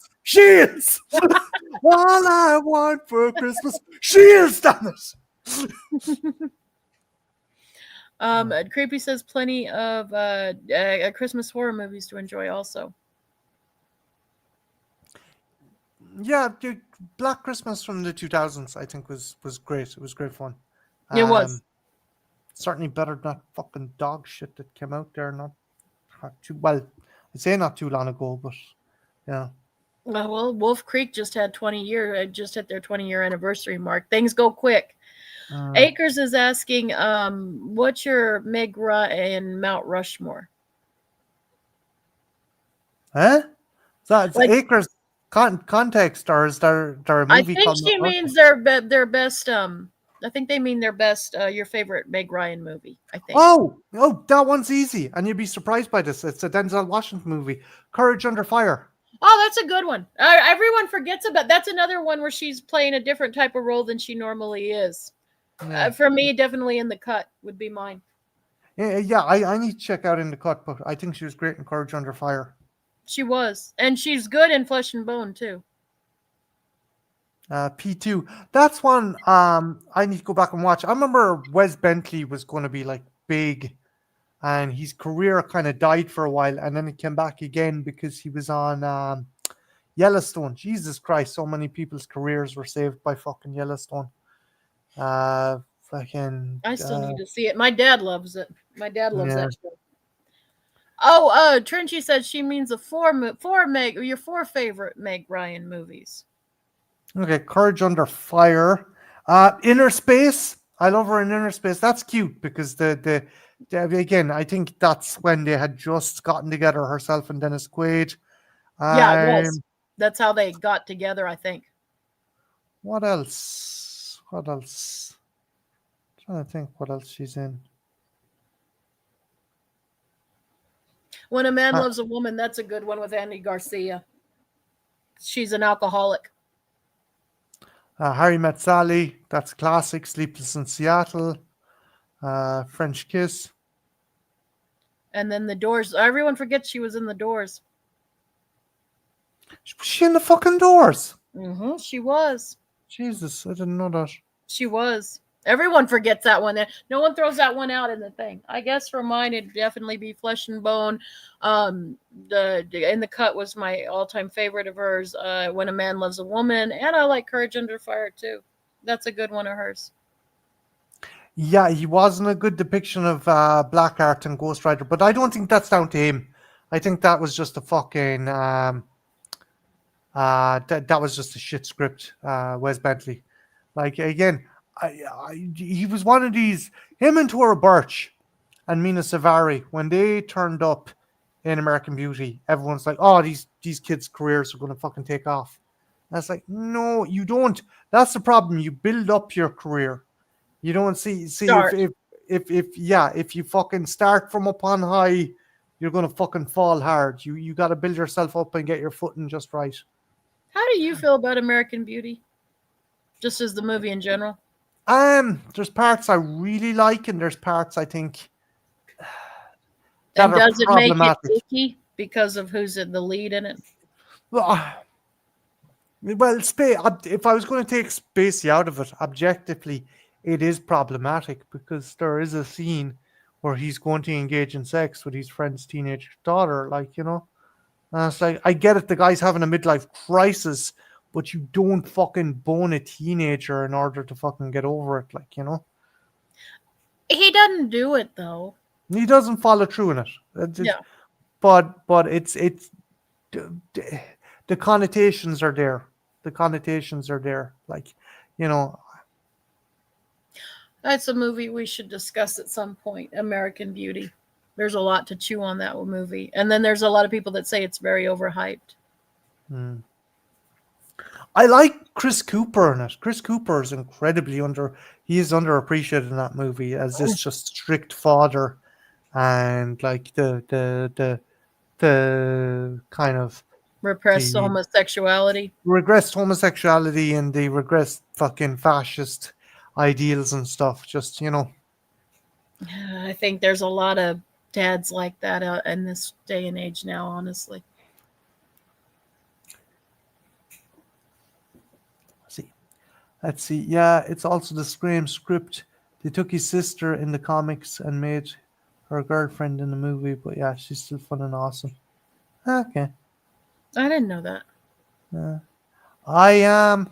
All I want for Christmas, she is. Damn it! Creepy says plenty of Christmas horror movies to enjoy. Also, Yeah, dude, Black Christmas from the 2000s, I think was great. It was great fun. it was. Certainly better than that fucking dog shit that came out there not too well. I'd say not too long ago, but yeah. Well, Wolf Creek just had 20 year, just hit their 20-year anniversary mark. Things go quick. Akers is asking, what's your Meg and Mount Rushmore? Huh? That's Like, Acres context, or is there a I movie think called she Mount means Rushmore? their best. I think they mean their best. Your favorite Meg Ryan movie. I think. Oh, that one's easy, and you'd be surprised by this. It's a Denzel Washington movie, Courage Under Fire. Oh, that's a good one. Everyone forgets about. That's another one where she's playing a different type of role than she normally is. Yeah, For me, definitely In the Cut would be mine. yeah. I need to check out In the Cut, but I think she was great in Courage Under Fire. She was, and she's good in Flesh and Bone too. P2. That's one I need to go back and watch. I remember Wes Bentley was going to be like big, and his career kind of died for a while, and then it came back again because he was on Yellowstone. Jesus Christ, so many people's careers were saved by fucking Yellowstone. Fucking I still need to see it. My dad loves it. My dad loves yeah. that show. Oh, Trinchy said she means the four Meg, or your four favorite Meg Ryan movies. Okay, Courage Under Fire. Inner Space. I love her in Inner Space. That's cute because the again, I think that's when they had just gotten together, herself and Dennis Quaid. Yeah, it was. Um, That's how they got together, I think. what else? What else? I'm trying to think what else she's in. When a Man Uh, Loves a Woman, that's a good one with Andy Garcia. She's an alcoholic. Harry Met Sally, that's a classic. Sleepless in Seattle, French Kiss. And then The Doors. Everyone forgets she was in The Doors. Was she in the fucking Doors? She was. Jesus, I didn't know that. She was. Everyone forgets that one. No one throws that one out in the thing. I guess for mine, it'd definitely be Flesh and Bone. The In the Cut was my all-time favorite of hers. When a Man Loves a Woman, and I like Courage Under Fire too. That's a good one of hers. Yeah, he wasn't a good depiction of Black Art and Ghost Rider, but I don't think that's down to him. I think that was just a fucking that was just a shit script, Wes Bentley. Like again, he was one of these. Him and Tora Birch and Mina Savari, when they turned up in American Beauty, everyone's like, "Oh, these kids' careers are going to fucking take off." And it's like, no, you don't. That's the problem. You build up your career. You don't see Start. if you fucking start from up on high, you're gonna fucking fall hard. You got to build yourself up and get your footing just right. How do you feel about American Beauty? Just as the movie in general? There's parts I really like, and there's parts I think that And are does it make it problematic. icky because of who's the lead in it? Well, if I was going to take Spacey out of it, objectively, it is problematic because there is a scene where he's going to engage in sex with his friend's teenage daughter. Like, and it's like, I get it, the guy's having a midlife crisis, but you don't fucking bone a teenager in order to fucking get over it. Like. He doesn't do it though. He doesn't follow through in it. Yeah. But it's the connotations are there. The connotations are there. Like, you know, That's a movie we should discuss at some point. American Beauty. There's a lot to chew on that movie. And then there's a lot of people that say it's very overhyped. I like Chris Cooper in it. Chris Cooper is incredibly he is underappreciated in that movie as this just strict father, and like the kind of Repressed the homosexuality. regressed homosexuality and the regressed fucking fascist ideals and stuff. Just. I think there's a lot of dads like that in this day and age now, honestly. Let's see. Yeah, it's also the Scream script. They took his sister in the comics and made her girlfriend in the movie, but yeah, she's still fun and awesome. Okay. I didn't know that. I am.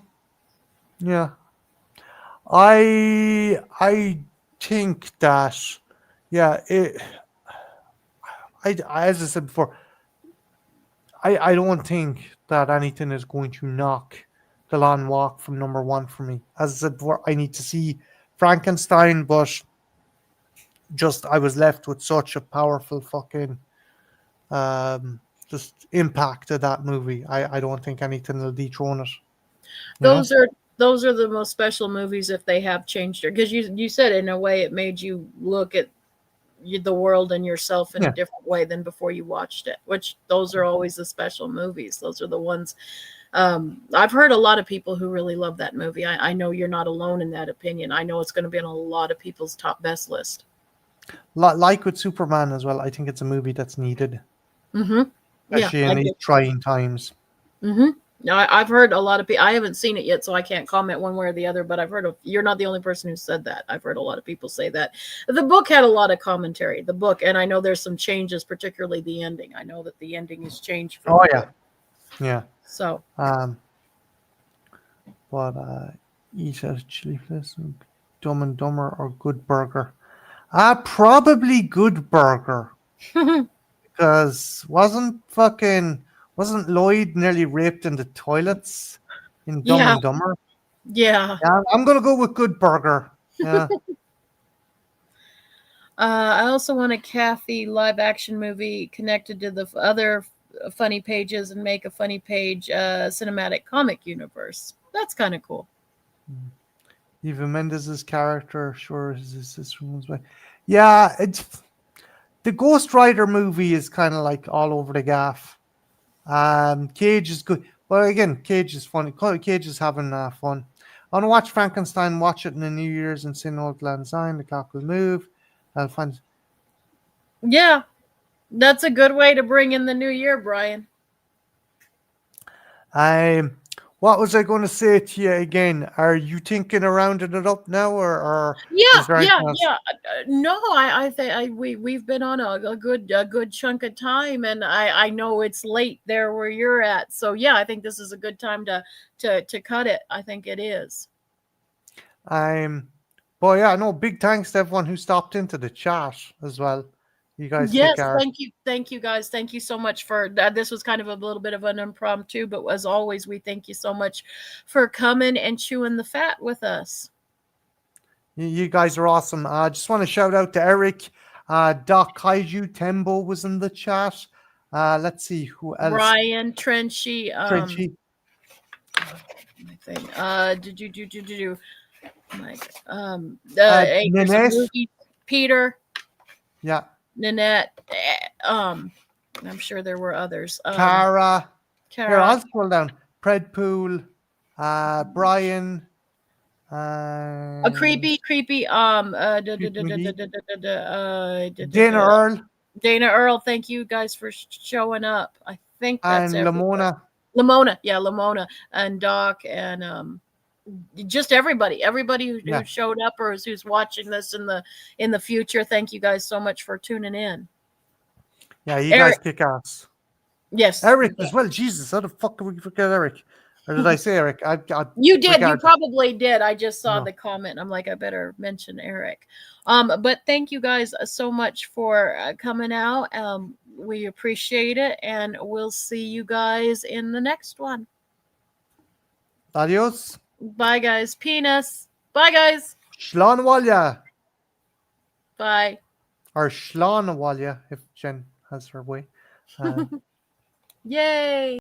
Yeah. I think that. Yeah. As I said before, I don't think that anything is going to knock the Long Walk from number one for me. As I said before, I need to see Frankenstein, but just I was left with such a powerful fucking just impact of that movie. I don't think anything will dethrone it. Those are the most special movies if they have changed it, because you said in a way it made you look at the world and yourself in a different way than before you watched it, which those are always the special movies. Those are the ones. I've heard a lot of people who really love that movie. I know you're not alone in that opinion. I know it's going to be on a lot of people's top best list. Like with Superman as well, I think it's a movie that's needed, especially in these trying times. Now, I've heard a lot of people. I haven't seen it yet, so I can't comment one way or the other. But I've heard you're not the only person who said that. I've heard a lot of people say that. The book had a lot of commentary. The book, and I know there's some changes, particularly the ending. I know that the ending has changed. Yeah. So. Eat at Chili Place, Dumb and Dumber, or Good Burger? Probably Good Burger. Because wasn't Lloyd nearly raped in the toilets in Dumb and Dumber? Yeah. I'm gonna go with Good Burger. Yeah. I also want a Kathy live action movie connected to the other funny pages and make a funny page cinematic comic universe. That's kind of cool. Eva Mendes's character, sure, his sister was by. Yeah, The Ghost Rider movie is kind of like all over the gaff. Cage is good, but again, Cage is funny. Cage is having fun. I want to watch Frankenstein. Watch it in the New Year's and Sin Old Lang Syne. The clock will move. I'll find. Yeah, that's a good way to bring in the new year, Brian. Um, what was I going to say to you again? Are you thinking of rounding it up now, or Yeah, is there yeah, anything else? yeah. No, I think we've been on a good chunk of time, and I know it's late there where you're at. So yeah, I think this is a good time to cut it. I think it is. Um, but yeah, no, big thanks to everyone who stopped into the chat as well. You guys take Yes, care. thank you guys, thank you so much for that. This was kind of a little bit of an impromptu, but as always, we thank you so much for coming and chewing the fat with us. You guys are awesome. I just want to shout out to Eric, Doc Kaiju, Tembo was in the chat. Let's see who else. Brian Trenchy, Frenchy, my thing. Do Mike, Acres of Ninette, Movies, Peter, yeah, Nanette, I'm sure there were others. Cara. Here, Kara, I'll scroll down. Predpool, Brian, a and creepy, Creepy McGee, Dana da. Earl, Dana Earl, thank you guys for showing up. I think that's and everybody. Lamona. Lamona, yeah, Lamona and Doc and just everybody Yeah, who showed up or who's watching this in the future. Thank you guys so much for tuning in. yeah, you guys Eric, kick ass. yes, Eric as well. Jesus, how the fuck did we forget Eric? Or did I say Eric? you did. You Regardless. probably did. I just saw No. the comment. And I'm like, I better mention Eric. But thank you guys so much for coming out. We appreciate it, and we'll see you guys in the next one. Adios. Bye, guys. Penis. Bye, guys. Shlanwalya. Bye. Or Shlanwalya, if Jen has her way. Yay.